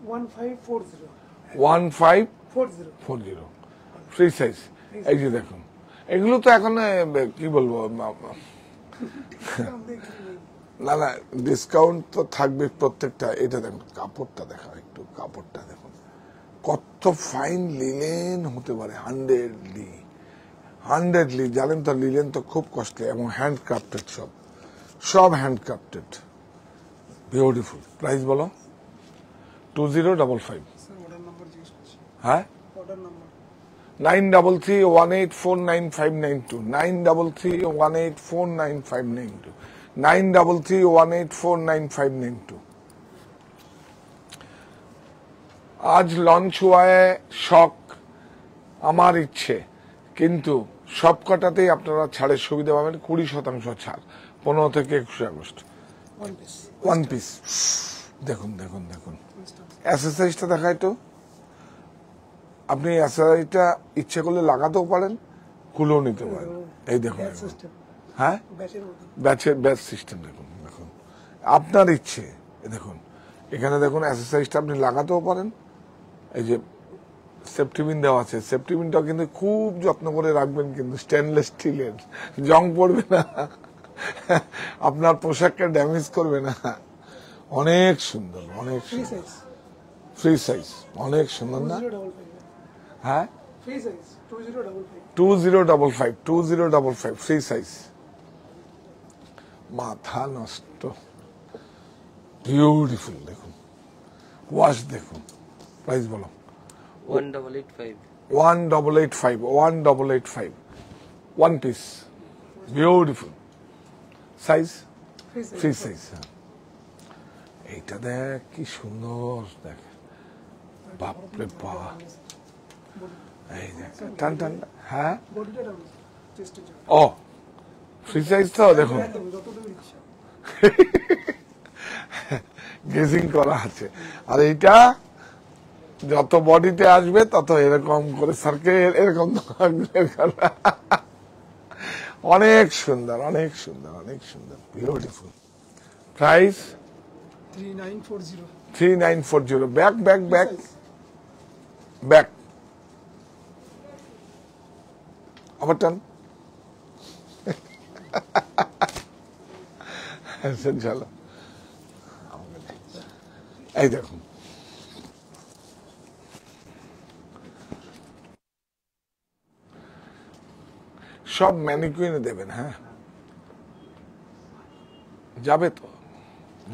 1540, 1540 40, ফ্রি সাইজ। এই যে দেখুন, এগুলো তো এখন কি বলবো, না ডিসকাউন্ট তো থাকবে প্রত্যেকটা। এটা দেখুন, কাপড়টা দেখা, একটু কাপড়টা দেখুন কত ফাইন লিলেন হতে পারে। 100লি জানেন তো, লিলেন তো খুব কস্টলি এবং হ্যান্ডক্রাফটেড, সব হ্যান্ডক্রাফটেড, বিউটিফুল। প্রাইস বলো, 2055। স্যার অর্ডার নাম্বার জিজ্ঞেস করছি, হ্যাঁ, অর্ডার নাম্বার 9331849592, 9331849592, 9331849592। आज लॉन्च हुआ है शॉक আমার ইচ্ছে, কিন্তু সবকটাতেই আপনারা ছাড়ের সুবিধা পাবেন 20% ছাড় 15 থেকে 21 August. One piece one piece দেখুন দেখুন দেখুন, অ্যাসেসরিজটা দেখায় তো। আপনি অ্যাসেসরিজটা ইচ্ছে করলে লাগাতেও পারেন, খুলেও নিতে পারেন। এই দেখুন ব্যাচ দেখুন। সিস্টেম হ্যাঁ, ব্যাচের মধ্যে ব্যাচ সিস্টেম দেখুন দেখুন, আপনার ইচ্ছে। দেখুন এখানে দেখুন, অ্যাসেসরিজটা আপনি লাগাতেও পারেন। এই যে সেফটি পিন দেওয়া আছে, সেফটি পিনটাও কিন্তু খুব যত্ন করে রাখবেন, কিন্তু স্টেনলেস স্টিলের, জং পড়বে না, আপনার পোশাককে ড্যামেজ করবে না। অনেক সুন্দর, অনেক ফ্রি সাইজ ফ্রি সাইজ, অনেক সুন্দর না? 2055 হ্যাঁ, ফ্রি সাইজ 2055 2055 ফ্রি সাইজ। মাথা নষ্ট, বিউটিফুল। দেখুন ওয়াশ দেখুন, প্রাইস বলো। 1885 1885 one piece, beautiful size, free size free size. এইটা দেখ কি সুন্দর, দেখ বাপরে বাপ, এই দেখ টান টান। হ্যাঁ, বডিটা ডাবল চেস্টের জন্য ও ফ্রি সাইজ তো দেখুন, একদম যতটুকু ইচ্ছা গেজিং করা আছে। আর এইটা যত বডিতে আসবে তত এরকম করে সার্কেল, এরকম অনেক সুন্দর, অনেক সুন্দর, অনেক সুন্দর, beautiful. Price 3940 3940। Back back back back, আবার টান। চলো, এই দেখুন সব ম্যানিকুইনে দেবেন। হ্যাঁ, যাবে তো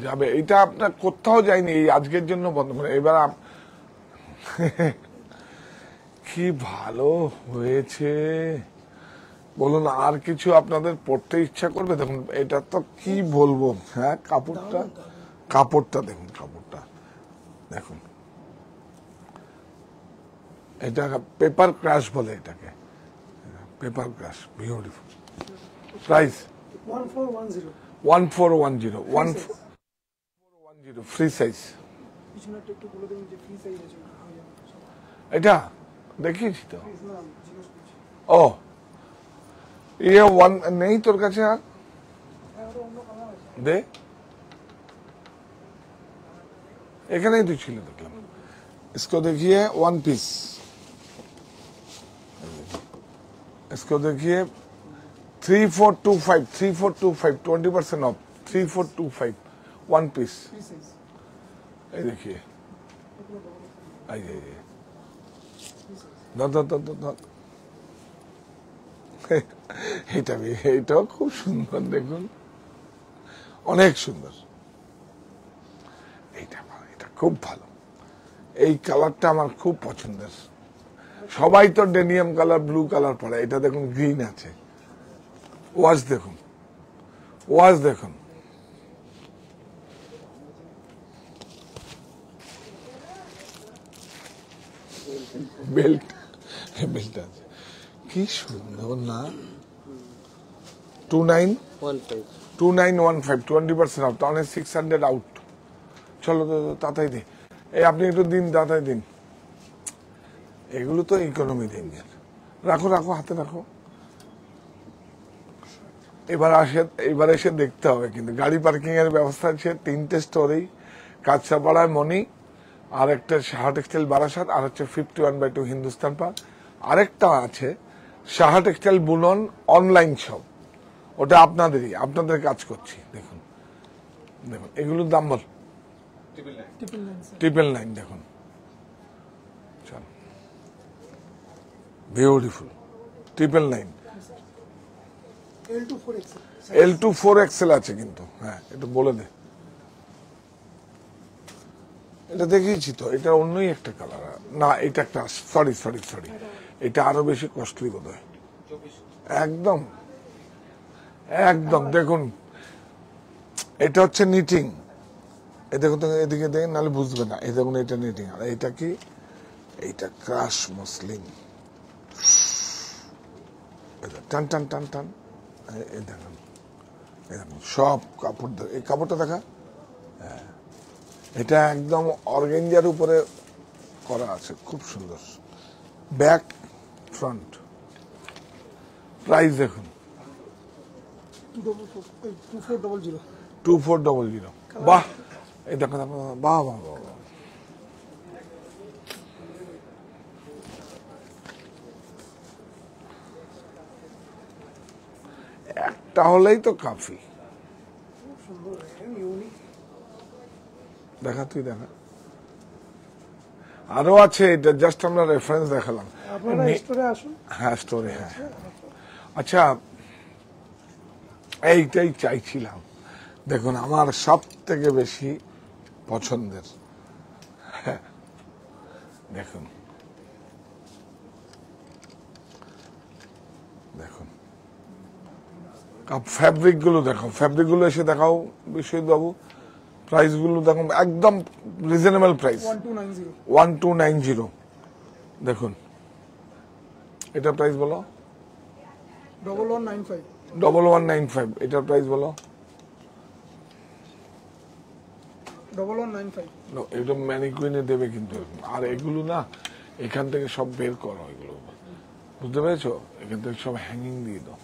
যাবে, এটা আপনার কোথাও যায়নি, এই আজকের জন্য বন্ধ করে। এবার কি ভালো হয়েছে বলুন, আর কিছু আপনাদের পড়তে ইচ্ছা করবে? দেখুন এটা তো কি বলবো। হ্যাঁ, কাপড়টা দেখুন, কাপড়টা দেখুন, এটা পেপার ক্রাশ বলে এটাকে, paper crush, beautiful. Price 1410 1410 1410 free size. পিছনেরটা একটু বলে দেবেন যে ফ্রি সাইজ আছে হয়ে যাবে এটা দেখিয়েছি তো। প্লিজ না জিজ্ঞেস করছি ও ये वन नहीं তোর কাছে আর হ্যাঁ ওটা অন্য কালার আছে দে, এখানেই তো ছিল দেখলাম। इसको देखिए वन पीस, इसको देखिए 3425 20% off 3425 one piece. Free size ये देखिए, এগুলো ডবল आइए ফ্রি সাইজ ধর এটাও খুব সুন্দর, দেখুন অনেক সুন্দর। এটা খুব ভালো, এই কালারটা আমার খুব পছন্দের। সবাই তো ডেনিয়াম কালার, ব্লু কালার পরে, এটা দেখুন গ্রিন আছে। ওয়াশ দেখুন, ওয়াশ দেখুন, বেল্ট আছে, কি সুন্দর না। 2915 20% অফ, তাহলে 600 আউট। চলো তো তাড়াতাড়ি দিন, এই আপনি একটু দিন, তাড়াতাড়ি দিন। এগুলো তো ইকোনমি দিন, রাখো রাখো, হাতে রাখো। এবার এসে দেখতে হবে, কিন্তু গাড়ি পার্কিং এর ব্যবস্থা আছে 3টে স্টোরেই, কাঁচরাপাড়ায় মনি, আর একটা সাহা টেক্সটাইল বারাসাত, আর হচ্ছে 51/2 হিন্দুস্তান পার্ক। আরেকটা আছে সাহা টেক্সটাইল বুনন অনলাইন শপ, ওটা আপনাদেরই, আপনাদের কাজ করছি। দেখুন দেখুন, এগুলোর দাম বল, 999 দেখুন, চল বিউটিফুল 999। L2 4XL আছে কিন্তু, হ্যাঁ একটু বলে দে। এটা দেখিয়েছি তো, এটা অন্যই একটা কালার না, এটা একটা, সরি এটা আরো বেশি কস্টলি বোধ হয়। একদম একদম দেখুন, এটা হচ্ছে নিটিং। এই দেখুন তো, এদিকে দেখেন, নাহলে বুঝবে না। এই দেখুন, এটা নিটিং। আর এটা কি? এইটা ক্রাশ মসলিন। টান টান টান টান। এই দেখুন, এই দেখুন সব কাপড়। এই কাপড়টা দেখা, এটা একদম অর্গেঞ্জার উপরে করা আছে, খুব সুন্দর। Back front. প্রাইস দেখুন 2400। 2400। বাহ, এই দেখুন, বাহ বাহ বাহ। একটা হলেই তো কাফি। দেখা, তুই দেখা, আরো আছে। এটা জাস্ট আমরা রেফারেন্স দেখালাম। আপনারা স্টোরে আসুন। হ্যাঁ, স্টোরে। হ্যাঁ, আচ্ছা, এইটাই চাইছিলাম। দেখুন, আমার সব থেকে বেশি পছন্দের। দেখুন, দেখুন ফ্যাব্রিক গুলো দেখো, ফ্যাব্রিক গুলো এসে দেখাও বিশ্বজিৎ বাবু। প্রাইস গুলো দেখো, একদম রিজনেবল প্রাইস। 1290। দেখুন, এটা প্রাইস বলো। 1195। 1195। এটার প্রাইস বলো। 1195। এটা ম্যানিকুইনে দেবে কিন্তু। আর এগুলো না, এখান থেকে সব বের করো এগুলো, বুঝতে পেরেছো? এখান থেকে সব হ্যাঙ্গিং দিয়ে দাও।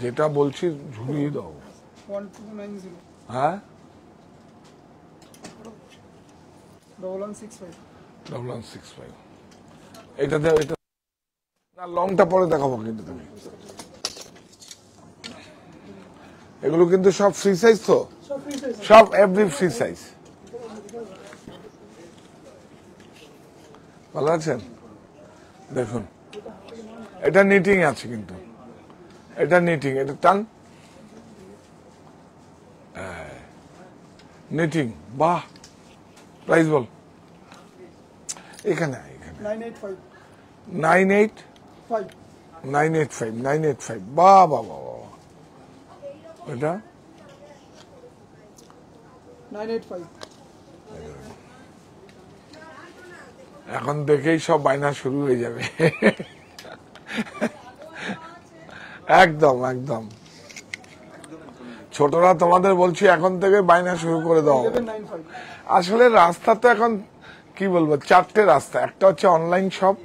যেটা বলছি ঝুলিয়ে দাও। 1290। হ্যাঁ, 1165। 1165। এটাতে এটা না, লংটা পরে দেখাবো কিন্তু তুমি। এগুলো কিন্তু সব ফ্রি সাইজ তো, সব এভরি ফ্রি সাইজ। ভালো আছেন? দেখুন, এটা নিটিং আছে কিন্তু, এটা নিটিং। এটা টান নিটিং। বাহ, প্রাইস বল। এখানে 985। 985। 985। বাহ বাহ বাহ বাহ। এটা 985। এখন দেখেই সব বায়না শুরু হয়ে যাবে। একদম একদম। ছোটরা তোমাদের বলছি, এখন থেকে বায়না শুরু করে দাও। 1195। আসলে রাস্তা তো এখন কি বলবো, চারটে রাস্তা। একটা হচ্ছে অনলাইন শপ,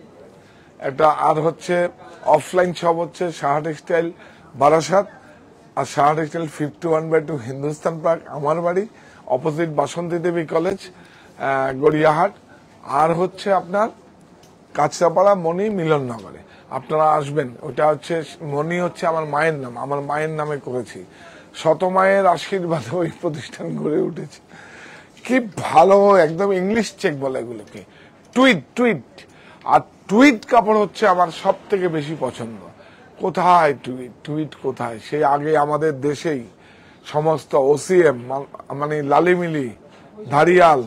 একটা আর হচ্ছে অফলাইন শপ হচ্ছে সাহা টেক্সটাইল বারাসাত, আর সাহা টেক্সটাইল 51/2 হিন্দুস্তান পার্ক, আমার বাড়ি, অপোজিট বাসন্তী দেবী কলেজ, গড়িয়াহাট। আর হচ্ছে আপনার কাঁচরাপাড়া মণি মিলননগরে। আপনারা আসবেন। ওটা হচ্ছে মণি হচ্ছে আমার মায়ের নাম, আমার মায়ের নামে করেছি। শত মায়ের আশীর্বাদে ওই প্রতিষ্ঠান গড়ে উঠেছে। কি ভালো, একদম ইংলিশ চেক বলে এগুলোকে, টুইট টুইট। আর টুইট কাপড় হচ্ছে আমার সব থেকে বেশি পছন্দ। কোথায় টুইট, টুইট কোথায়? সেই আগে আমাদের দেশেই সমস্ত ওসিএম, মানে লালিমিলি, ধারিয়াল,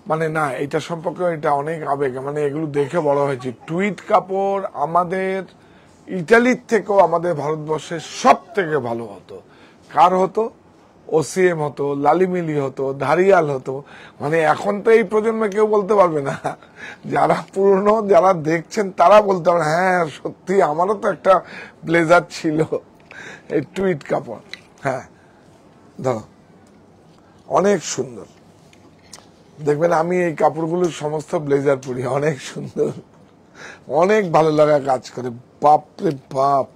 মানে না, এটা সম্পর্কে এটা অনেক আবেগ। মানে এগুলো দেখে বড় হয়েছে। টুইট কাপড় আমাদের ইটালির থেকেও আমাদের ভারতবর্ষের সব থেকে ভালো হতো। কার হতো? ওসিএম হতো, লালিমিলি হতো, ধারিয়াল হতো। মানে এখন তো এই প্রজন্মে কেউ বলতে পারবে না। যারা পুরনো, যারা দেখছেন তারা বলতে পারবে, হ্যাঁ সত্যি আমারও তো একটা ব্লেজার ছিল, এই টুইট কাপড়। হ্যাঁ, ধরো, অনেক সুন্দর। দেখবেন আমি এই কাপড়গুলো সমস্ত ব্লেজার পরি, অনেক সুন্দর, অনেক ভালো লাগা কাজ করে। বাপ রে বাপ,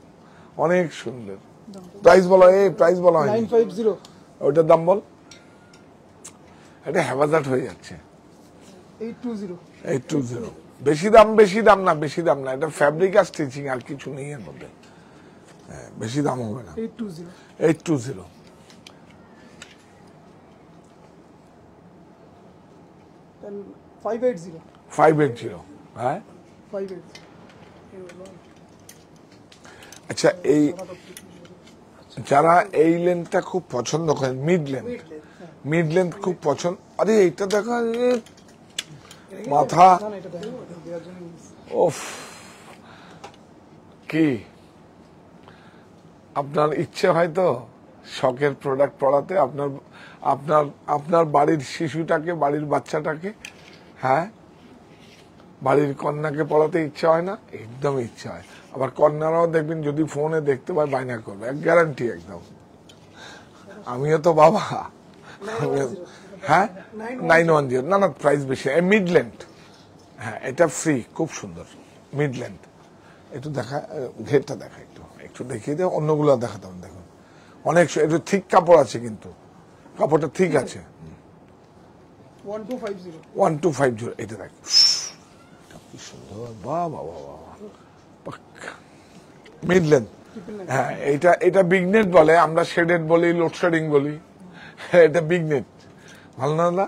অনেক সুন্দর। প্রাইস বলো, এই প্রাইস বলো। 950। ওইটার দাম বল। এটা হেফাজত হয়ে যাচ্ছে। 820। 820। বেশি দাম, বেশি দাম না, বেশি দাম না। এটা ফ্যাব্রিক আর স্টিচিং, আর কিছু নেই এর মধ্যে। হ্যাঁ, বেশি দাম হবে না। 820। 820। 580। 580। হ্যাঁ, 580। আচ্ছা, এই যারা এই লেন্থটা খুব পছন্দ করেন, মিড লেন্থ, মিড লেন্থ খুব পছন্দ। আরে এইটা দেখা, মাথা, না, এটা দেখো, দেওয়ার জন্য। ওফ, কি আপনার ইচ্ছে হয় তো শখের প্রোডাক্ট পড়াতে আপনার আপনার আপনার বাড়ির শিশুটাকে, বাড়ির বাচ্চাটাকে, হ্যাঁ, বাড়ির কন্যাকে পড়াতে ইচ্ছা হয় না? একদম ইচ্ছা হয়। আবার কন্যারাও দেখবেন যদি ফোনে দেখতে পায় বায়না করবে, গ্যারান্টি একদম। আমিও তো বাবা। হ্যাঁ, 910, না না প্রাইস বেশি। মিডল্যান্ড, হ্যাঁ এটা ফ্রি, খুব সুন্দর মিডল্যান্ড। একটু দেখা, ঘেরটা দেখা, একটু একটু দেখিয়ে দেয়, অন্যগুলো দেখাতে হবে। দেখুন অনেক একটু থিক কাপড় আছে, কিন্তু কাপড়টা ঠিক আছে। 1250 1250, এটা দেখ কি সুন্দর, বাহ বাহ বাহ, মিডল্যান্ড। হ্যাঁ, এটা বিগ নেট বলে, আমরা শেডেড বলি, লোডশেডিং বলি, এটা বিগ নেট। ভালো না?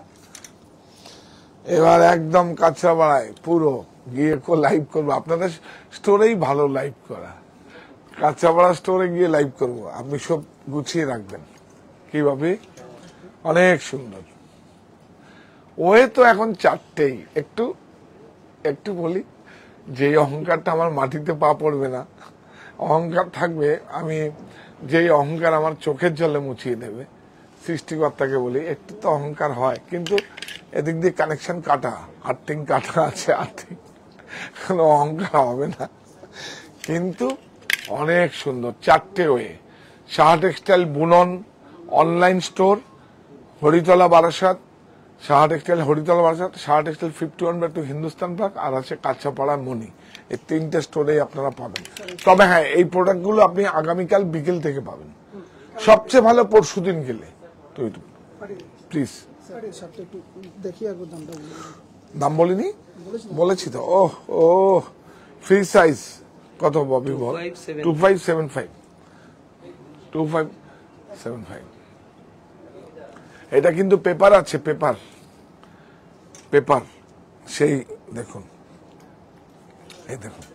এবার একদম কাঁচা বাড়ায় পুরো গিয়ে লাইভ করবো আপনাদের স্টোরেই, ভালো লাইভ করা, কাঁচাপাড়া স্টোরে গিয়ে লাইভ করব, আপনি সব গুছিয়ে রাখবেন কিভাবে। অনেক সুন্দর। ওয়ে তো এখন চারটেই। একটু একটু বলি, যে অহংকারটা আমার মাটিতে পা পড়বে না, অহংকার থাকবে, আমি যেই অহংকার আমার চোখের জলে মুছিয়ে দেবে, সৃষ্টিকর্তাকে বলি একটু তো অহংকার হয়, কিন্তু এদিক দিয়ে কানেকশন কাটা, আর্থিং কাটা আছে, আর্থিং, কোনো অহংকার হবে না। কিন্তু অনেক সুন্দর চারটে ওয়ে। সাহা টেক্সটাইল বুনন online store, Haritala Barasat, Saha textile Haritala Barasat, Saha textile 51/2 Hindustan park, আর আছে কাঁচাপাড়া মনি। এই তিনটে স্টোরেই আপনারা পাবেন। তবে হ্যাঁ, এই প্রোডাক্টগুলো আপনি আগামীকাল বিকেল থেকে পাবেন, সবচেয়ে ভালো পরশুদিন গেলে। তো প্লিজ দাম বলিনি, বলেছি তো। ও ও ফ্রি সাইজ কত ববি বল? 2575, 2575। এটা কিন্তু পেপার আছে, পেপার পেপার সেই দেখুন, এই দেখুন,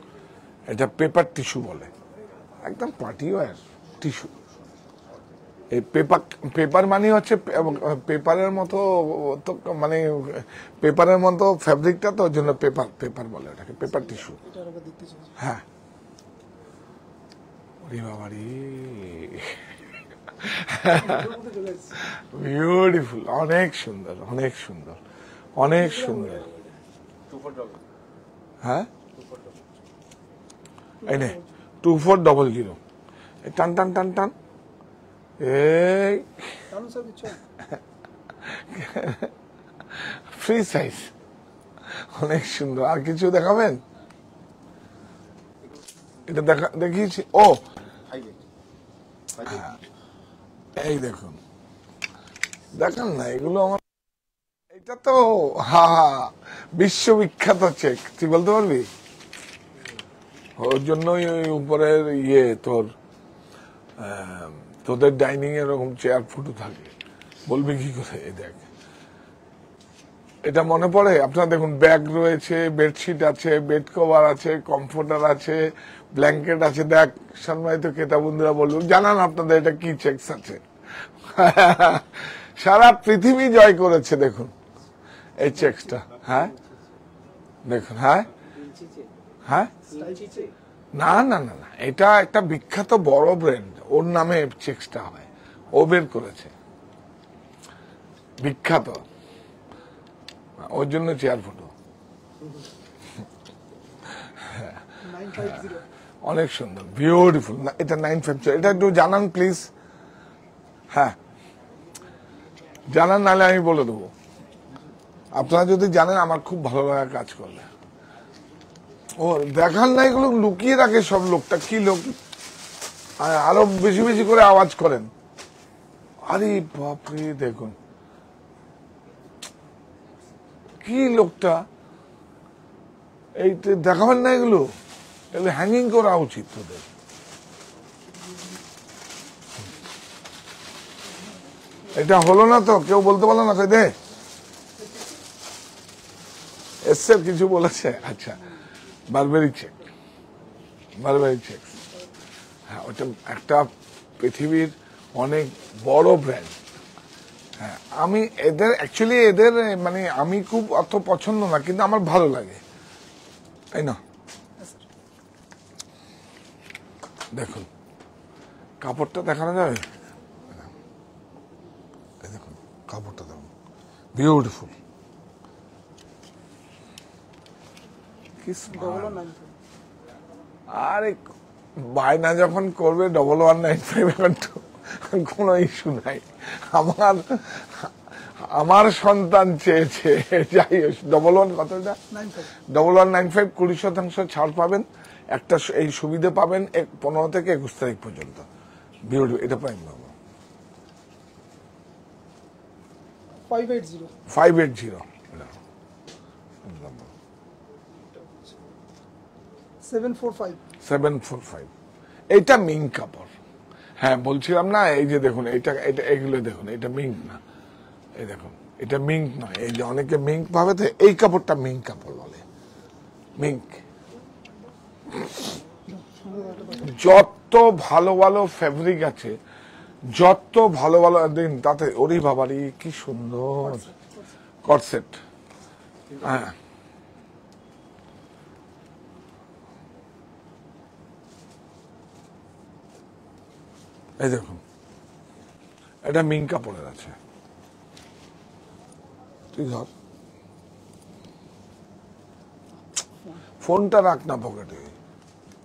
এটা পেপার টিস্যু বলে, একদম পার্টি ওয়্যার টিস্যু। এই পেপার মানে হচ্ছে পেপারের মতো, তো মানে পেপারের মতো ফ্যাব্রিকটা, তো ওর জন্য পেপার বলে ওটাকে, পেপার টিস্যু। হ্যাঁ, বিউটিফুল, অনেক সুন্দর, অনেক সুন্দর, অনেক সুন্দর। হ্যাঁ, এই নে 2400, টান টান টান টান, এই ফ্রি সাইজ, অনেক সুন্দর। আর কিছু দেখাবেন? এটা দেখিয়েছি। ও এই দেখুন, দেখান না এগুলো আমার, এটা তো হা বিশ্ববিখ্যাত চেক, তুই বলতে পারবি? ওর জন্যই ওই উপরের তোদের ডাইনিং এরকম চেয়ার ফুটো থাকে, বলবি কি করে? এই দেখ, এটা মনে পড়ে আপনার, দেখুন ব্যাগ রয়েছে, বেডশিট আছে, বেড কভার আছে, কমফোর্টার আছে, ব্ল্যাঙ্কেট আছে। দেখ সম্মানিত ক্রেতা বন্ধুরা, বলুন জানান আপনাদের এটা কি চেকস আছে। সারা পৃথিবী জয় করেছে, দেখুন এই চেকসটা। হ্যাঁ দেখুন, হ্যাঁ হ্যাঁ, না না না না, এটা একটা বিখ্যাত বড় ব্র্যান্ড, ওর নামে চেকসটা হয়, ও বের করেছে, বিখ্যাত, ওর জন্য চেয়ার ফটো। অনেক সুন্দর, বিউটিফুল। এটা 950, এটা একটু জানান প্লিজ। হ্যাঁ জানান, নাহলে আমি বলে দেবো। আপনারা যদি জানেন আমার খুব ভালো লাগা কাজ করলে। ও দেখান না, এগুলো লুকিয়ে রাখে সব লোকটা, কি লোক, আরো বেশি বেশি করে আওয়াজ করেন। আরে বাপরে, দেখুন কি লোকটা, এই দেখাবেন না এগুলো, এগুলো হ্যাঙ্গিং করা উচিত তোদের। এটা হলো না তো, কেউ বলতে পারলো না, দে এসছে কিছু বলেছে? আচ্ছা, বারবেরি চেক, বারবেরি চেক, হ্যাঁ ওটা একটা পৃথিবীর অনেক বড় ব্র্যান্ড। হ্যাঁ, আমি এদের অ্যাকচুয়ালি এদের মানে আমি খুব অত পছন্দ না, কিন্তু আমার ভালো লাগে, তাই না? দেখুন কাপড়টা দেখানো যাবে? এই দেখুন কাপড়টা দেখুন, বিউটিফুল। কি smart। আরে বায়না যখন করবে 1195 এখন তো কোনো ইস্যু নাই। আমার সন্তান চেয়েছে, যাই হোক 11 কতটা 1195 20% ছাড় পাবেন, একটা এই সুবিধা পাবেন 15 থেকে 21 তারিখ পর্যন্ত। বিউটিফুল, এটা প্রাইম পাবো 580 580 745 745। এইটা মিঙ্ক কাপড়। হ্যাঁ বলছিলাম না, এই যে দেখুন এটা এটা এগুলো দেখুন, এটা মিঙ্ক না, এই দেখুন এটা মিঙ্ক নয়। এই যে অনেকে মিঙ্ক ভাবে, তো এই কাপড়টা মিঙ্ক কাপড় বলে, মিঙ্ক। যত ভালো ভালো ফেব্রিক আছে, যত ভালো ভালো দিন তাতে, ওরে বাবারি কি সুন্দর কটসেট। হ্যাঁ এই দেখুন এটা মিঙ্ক কাপড়ের আছে। তুই ধর, ফোনটা রাখ না পকেটে,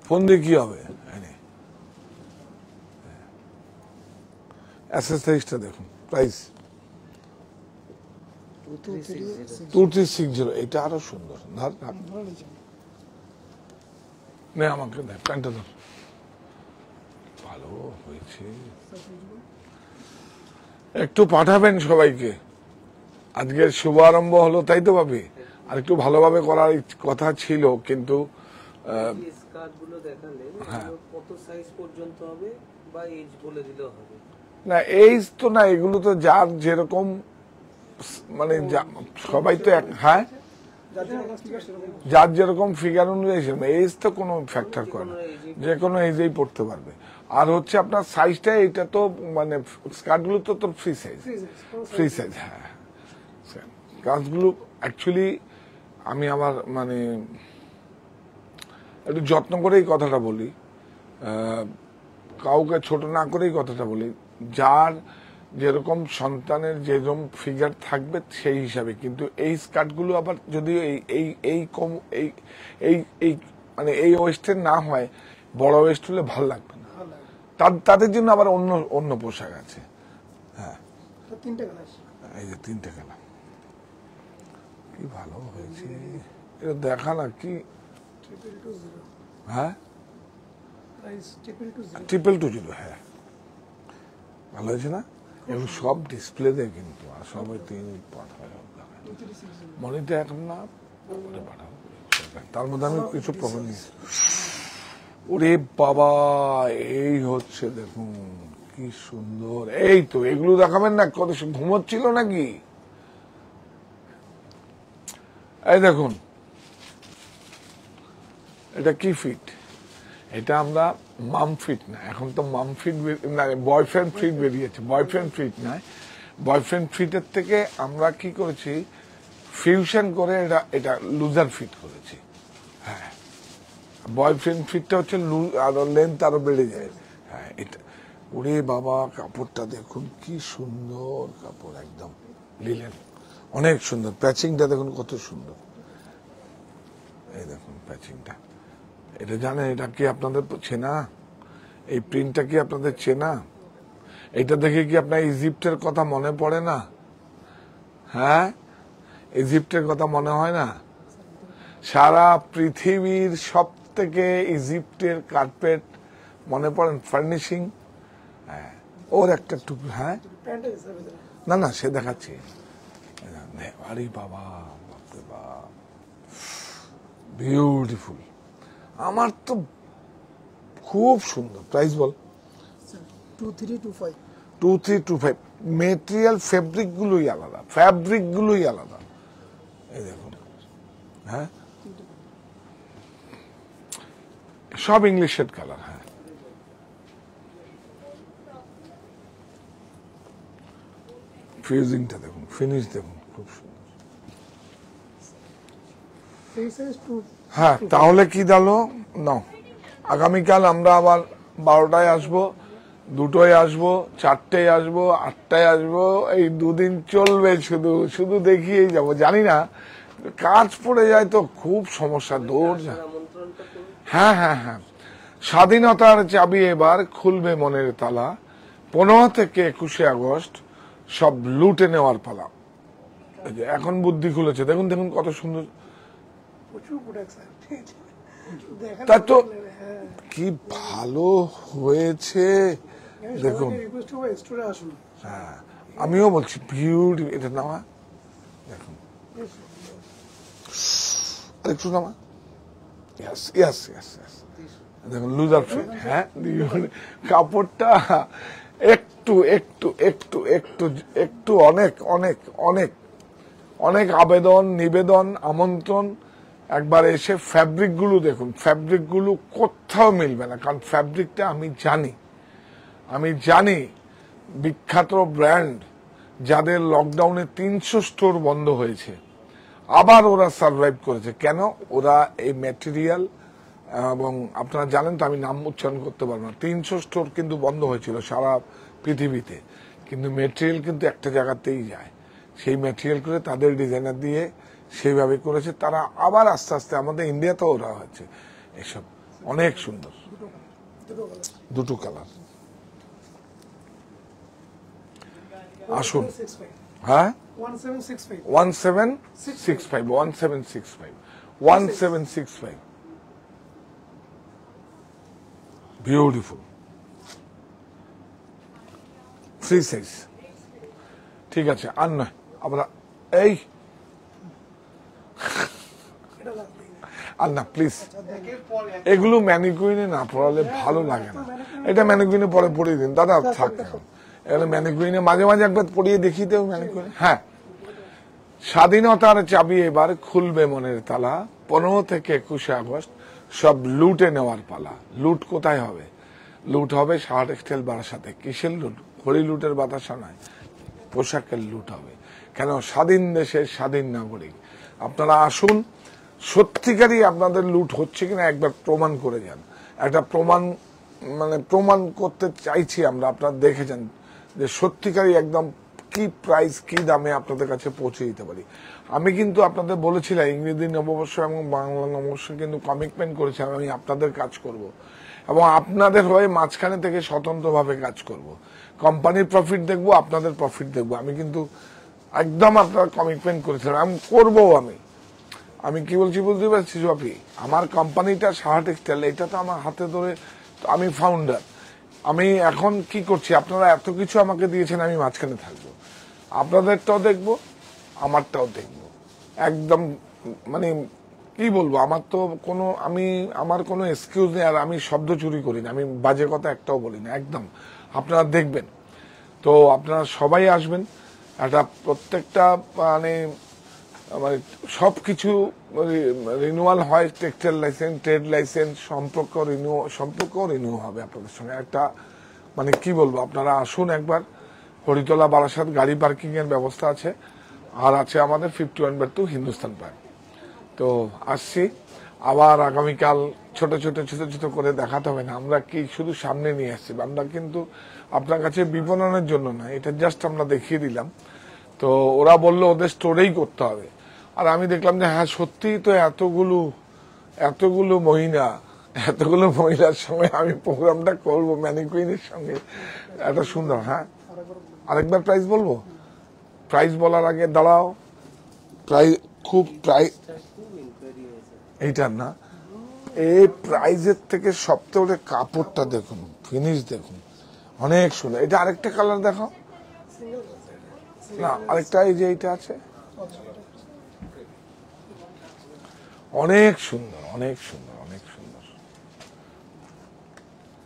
ফোন দিয়ে কি হবে। অ্যাসেসরিজটা দেখুন, প্রাইস 2360। এটা আরো সুন্দর। ধর রাখ, নে আমাকে দেখ, প্যান্টটা ধর, ভালো হয়েছে। একটু পাঠাবেন সবাইকে, আজকের শুভারম্ভ হলো তাই তো ভাবি, আর একটু ভালোভাবে করার কথা ছিল, কিন্তু স্কার্টগুলো দেখালে কত সাইজ পর্যন্ত হবে বা এজ বলে দিলেও হবে? না এইজ তো না, এগুলো তো যার যেরকম, মানে সবাই তো হ্যাঁ যার যেরকম ফিগার অনুযায়ী, এজ তো কোনো ফ্যাক্টর করে না, যে কোনো এজেই পড়তে পারবে। আর হচ্ছে আপনার সাইজটা, এটা তো মানে স্কার্টগুলো তো ফ্রি সাইজ, ফ্রি সাইজ। হ্যাঁ কাজগুলো অ্যাকচুয়ালি আমি আমার মানে একটু যত্ন করেই কথাটা বলি, কাউকে ছোট না করেই কথাটা বলি, যার যেরকম সন্তানের যেরকম ফিগার থাকবে সেই হিসাবে। কিন্তু এই স্কার্টগুলো আবার যদি এই এই কম এই এই এই মানে এই ওয়েস্টের না হয়, বড় ওয়েস্ট হলে ভালো লাগবে না, তাদের জন্য আবার অন্য অন্য পোশাক আছে। হ্যাঁ এই যে 3টে কালার, কি ভালো হয়েছে এটা দেখা না কি। হ্যাঁ 220। হ্যাঁ ভালো হয়েছে না? এগুলো সব ডিসপ্লে দেয় কিন্তু, আর সবাই 3 পাঠায়, মনিটা এখন না পাঠাবো, তার মধ্যে আমি কিছু প্রবলেম নিই। ওরে বাবা এই হচ্ছে দেখুন কি সুন্দর। এই তো এগুলো দেখাবেন না, কত ঘুমোচ্ছিল নাকি? এই দেখুন এটা কি ফিট, এটা আমরা মাম ফিট না, এখন তো মাম ফিট না, বয়ফ্রেন্ড ফিট বেরিয়েছে। বয়ফ্রেন্ড ফিট নয়, বয়ফ্রেন্ড ফিটের থেকে আমরা কি করেছি, ফিউশন করে এটা এটা লুজার ফিট করেছি। হ্যাঁ বয়ফ্রেন্ড ফিটটা হচ্ছে আরো লেন্থ আরো বেড়ে যায়। হ্যাঁ এটা, ওরে বাবা কাপড়টা দেখুন কি সুন্দর কাপড়, একদম লিলেন, অনেক সুন্দর। প্যাচিংটা দেখুন কত সুন্দর, এই দেখুন প্যাচিংটা। এটা জানেন এটা কি আপনাদের চেনা? এই প্রিন্টটা কি আপনাদের চেনা? এটা দেখে কি আপনার ইজিপ্টের কথা মনে পড়ে না? হ্যাঁ ইজিপ্টের কথা মনে হয় না? সারা পৃথিবীর সব থেকে ইজিপ্টের কার্পেট মনে পড়েন, ফার্নিশিং। হ্যাঁ ওর একটা টুকরো। হ্যাঁ না না সে দেখাচ্ছি। আরে বাবা বাপরে বাপ, বিউটিফুল। আমার তো খুব সুন্দর। প্রাইস বল? 2325। মেটেরিয়াল ফেব্রিক গুলোই আলাদা, ফ্যাব্রিক গুলোই আলাদা। এই দেখুন, হ্যাঁ সব ইংলিশের কালার। হ্যাঁ ফিউজিংটা দেখুন, ফিনিশ দেখুন, খুব সুন্দর। হ্যাঁ তাহলে কি দালো নাও, আগামীকাল আমরা আবার 12টায় আসবো। 2টোয় আসবো, 4টেয় আসবো, 8টায় আসবো, এই 2 দিন চলবে, শুধু শুধু দেখিয়েই যাব। জানি না, কাজ পড়ে যায় তো খুব সমস্যা, দৌড় যায়। আমন্ত্রণটা করুন। হ্যাঁ হ্যাঁ হ্যাঁ, স্বাধীনতার চাবি এবার খুলবে মনের তালা, 15 থেকে 21 আগস্ট সব লুটে নেওয়ার পালা। এই যে এখন বুদ্ধি খুলেছে, দেখুন দেখুন কত সুন্দর, প্রচুর প্রোডাকশন দেখার তা তো হ্যাঁ কি ভালো হয়েছে দেখুন। রিকোয়েস্ট করবো স্টোরে আসুন। হ্যাঁ, আমিও বলছি বিউটি, এটা নামা দেখুন, আরেকটু নামা, ইয়াস ইয়াস ইয়াস ইয়াস, দেখুন লুজার ফিট। হ্যাঁ, কাপড়টা একটু একটু একটু একটু একটু অনেক অনেক অনেক অনেক আবেদন, নিবেদন, আমন্ত্রণ, একবার এসে ফ্যাব্রিক গুলো দেখুন। ফ্যাব্রিক গুলো কোথাও মিলবে না, কারণ ফ্যাব্রিকটা আমি জানি বিখ্যাত ব্র্যান্ড যাদের লকডাউনে 300 স্টোর বন্ধ হয়েছে, আবার ওরা সার্ভাইভ করেছে। কেন? ওরা এই ম্যাটেরিয়াল, এবং আপনারা জানেন তো, আমি নাম উচ্চারণ করতে পারবো না, 300 স্টোর কিন্তু বন্ধ হয়েছিল সারা পৃথিবীতে, কিন্তু ম্যাটেরিয়াল কিন্তু একটা জায়গাতেই যায়। সেই ম্যাটেরিয়াল করে তাদের ডিজাইনার দিয়ে সেইভাবে করেছে তারা, আবার আস্তে আস্তে আমাদের ইন্ডিয়াতেও ওরা হচ্ছে এসব অনেক সুন্দর। দুটো কালার, আসুন। হ্যাঁ, 1765 বিউটিফুল ফ্রি সাইজ। ঠিক আছে, আর নয় আমরা এই আর না প্লিজ, এগুলো ম্যানিকুইনে না পড়ালে ভালো লাগে না। এটা ম্যানিকুইনে পরে পড়িয়ে দিন দাদা, থাক। এগুলো ম্যানিকুইনে মাঝে মাঝে একবার পড়িয়ে দেখিয়ে দেও ম্যানিকুইনে। হ্যাঁ, স্বাধীনতার চাবি এবার খুলবে মনের তালা, 15 থেকে 21 আগস্ট সব লুটে নেওয়ার পালা। লুট কোথায় হবে? লুট হবে সাহা টেক্সটাইল বারাসাতে। কিসের লুট? হরি লুটের বাতাসা নয়, পোশাকের লুট হবে। কেন? স্বাধীন দেশের স্বাধীন নাগরিক। আপনারা আসুন, সত্যিকারই আপনাদের লুট হচ্ছে কিনা একবার প্রমাণ করে যান। একটা প্রমাণ করতে চাইছি আমরা, আপনারা দেখে যান যে সত্যিকারই একদম কি প্রাইস, কি দামে আপনাদের কাছে পৌঁছে দিতে পারি। আমি কিন্তু আপনাদের বলেছিলাম ইংরেজি নববর্ষ এবং বাংলা নববর্ষে কিন্তু কমিটমেন্ট করেছিলাম আমি আপনাদের কাজ করব, এবং আপনাদের হয়ে মাঝখানে থেকে স্বতন্ত্রভাবে কাজ করব। কোম্পানির প্রফিট দেখবো, আপনাদের প্রফিট দেখবো। আমি কিন্তু একদম আপনার কমিটমেন্ট করেছিলাম, আমি করবো। আমি কি বলছি বুঝতে পারছি আপনি? আমার কোম্পানিটা সাহা টেক্সটাইল, এটা তো আমার হাতে ধরে, আমি ফাউন্ডার। আমি এখন কি করছি, আপনারা এত কিছু আমাকে দিয়েছেন, আমি মাঝখানে থাকবো, আপনাদেরটাও দেখবো, আমারটাও দেখবো। একদম মানে কি বলবো, আমার কোনো এক্সকিউজ নেই। আর আমি শব্দ চুরি করি না, আমি বাজে কথা একটাও বলি না, একদম। আপনারা দেখবেন তো, আপনারা সবাই আসবেন। একটা প্রত্যেকটা মানে সবকিছু রিনিউয়াল হয়, টেক্সটাইল লাইসেন্স, ট্রেড লাইসেন্স, সম্পর্ক রিনিউ হবে আপনাদের সঙ্গে। একটা মানে কি বলবো, আপনারা আসুন একবার। হরিতলা বারাসাত গাড়ি পার্কিং এর ব্যবস্থা আছে, আর আছে আমাদের 51/2 হিন্দুস্তান পার্ক। তো আসছি আবার আগামীকাল। ছোট ছোট ছোট ছোট করে দেখাতে হবে না, আমরা কি শুধু সামনে নিয়ে আসছি। আমরা কিন্তু আপনার কাছে বিপণনের জন্য না, এটা জাস্ট আমরা দেখিয়ে দিলাম। তো ওরা বললো ওদের স্টোরেই করতে হবে, আর আমি দেখলাম যে হ্যাঁ সত্যিই তো এতগুলো মহিলার সঙ্গে আমি প্রোগ্রামটা করবো, ম্যানিকুইনের সঙ্গে। এত সুন্দর। হ্যাঁ, আরেকবার প্রাইস বলবো? প্রাইস বলার আগে দাঁড়াও, এইটার না, এই প্রাইজের থেকে সবথেকে কাপড়টা দেখুন, ফিনিশ দেখুন, অনেক সুন্দর। এটা আরেকটা কালার দেখাও না, আরেকটা এই যে এইটা আছে, অনেক সুন্দর, অনেক সুন্দর, অনেক সুন্দর।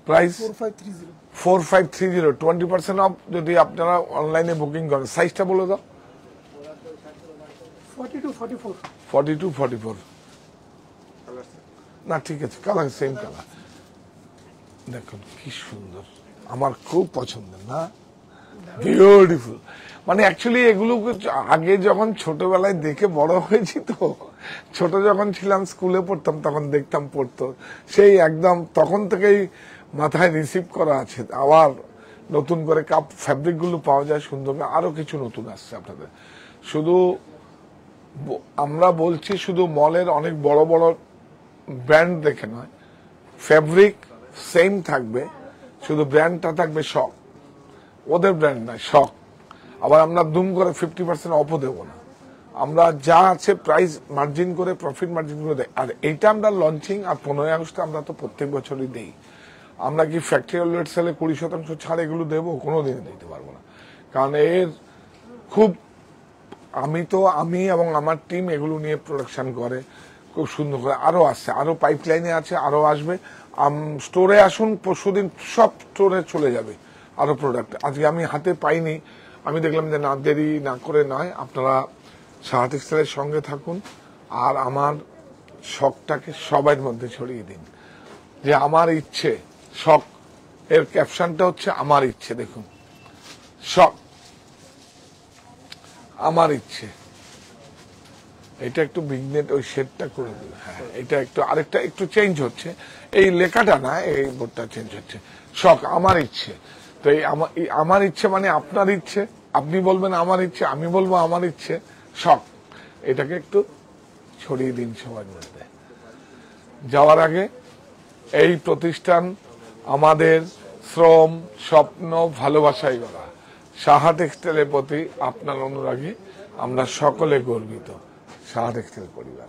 প্রাইস 4530, 20% অফ যদি আপনারা অনলাইনে বুকিং করেন। সাইজটা বলে দাও। 42-44 না, ঠিক আছে, কালার সেম কালার। দেখুন কি সুন্দর, আমার খুব পছন্দের না, বিউটিফুল। মানে অ্যাকচুয়ালি এগুলো আগে যখন ছোটবেলায় দেখে বড় হয়েছি, তো ছোট যখন ছিলাম স্কুলে পড়তাম তখন দেখতাম পড়তো, সেই একদম তখন থেকেই মাথায় রিসিভ করা আছে। আবার নতুন করে কাপ ফ্যাব্রিক গুলো পাওয়া যায় সুন্দর, আরো কিছু নতুন আসছে আপনাদের। শুধু আমরা বলছি শুধু মলের অনেক বড় বড় ব্র্যান্ড দেখে নয়, ফ্যাব্রিক সেম থাকবে, শুধু ব্র্যান্ডটা থাকবে শখ, ওদের ব্র্যান্ড নয় শখ। আবার আমরা দুম করে 50% অফও দেবো না, আমরা যা আছে প্রাইস মার্জিন করে, প্রফিট মার্জিন করে দেয়। আর এইটা আমরা লঞ্চিং, আর 15 আগস্টে আমরা তো প্রত্যেক বছরই দেই। আমরা কি ফ্যাক্টরি আউটলেট সেলে 20% ছাড় এগুলো দেবো? কোনোদিনই দিতে পারবো না, কারণ এর খুব আমি এবং আমার টিম এগুলো নিয়ে প্রোডাকশন করে খুব সুন্দর করে। আরো আসছে, আরো পাইপলাইনে আছে, আরো আসবে। স্টোরে আসুন, পরশুদিন সব স্টোরে চলে যাবে আরো প্রোডাক্ট। আজকে আমি হাতে পাইনি, আমি দেখলাম যে না, দেরি না করে নয়, আপনারা সাহা টেক্সটাইলের সঙ্গে থাকুন আর আমার শখটাকে সবার মধ্যে ছড়িয়ে দিন। যে আমার ইচ্ছে, শখ এর ক্যাপশনটা হচ্ছে আমার ইচ্ছে। দেখুন, শখ আমার ইচ্ছে। এটা একটু বিঘ্নেট ওই শেডটা করে দিল। হ্যাঁ, এটা একটু আরেকটা একটু চেঞ্জ হচ্ছে, এই লেখাটা না, এই বোর্ডটা চেঞ্জ হচ্ছে। শখ আমার ইচ্ছে। তো এই আমার ইচ্ছে মানে আপনার ইচ্ছে, আপনি বলবেন আমার ইচ্ছে, আমি বলবো আমার ইচ্ছে, শখ। এটাকে একটু ছড়িয়ে দিন সবার মধ্যে। যাওয়ার আগে এই প্রতিষ্ঠান আমাদের শ্রম, স্বপ্ন, ভালোবাসায় গড়া। সাহা টেক্সটাইলের প্রতি আপনার অনুরাগী আমরা সকলে গর্বিত। সাহা টেক্সটাইল পরিবার।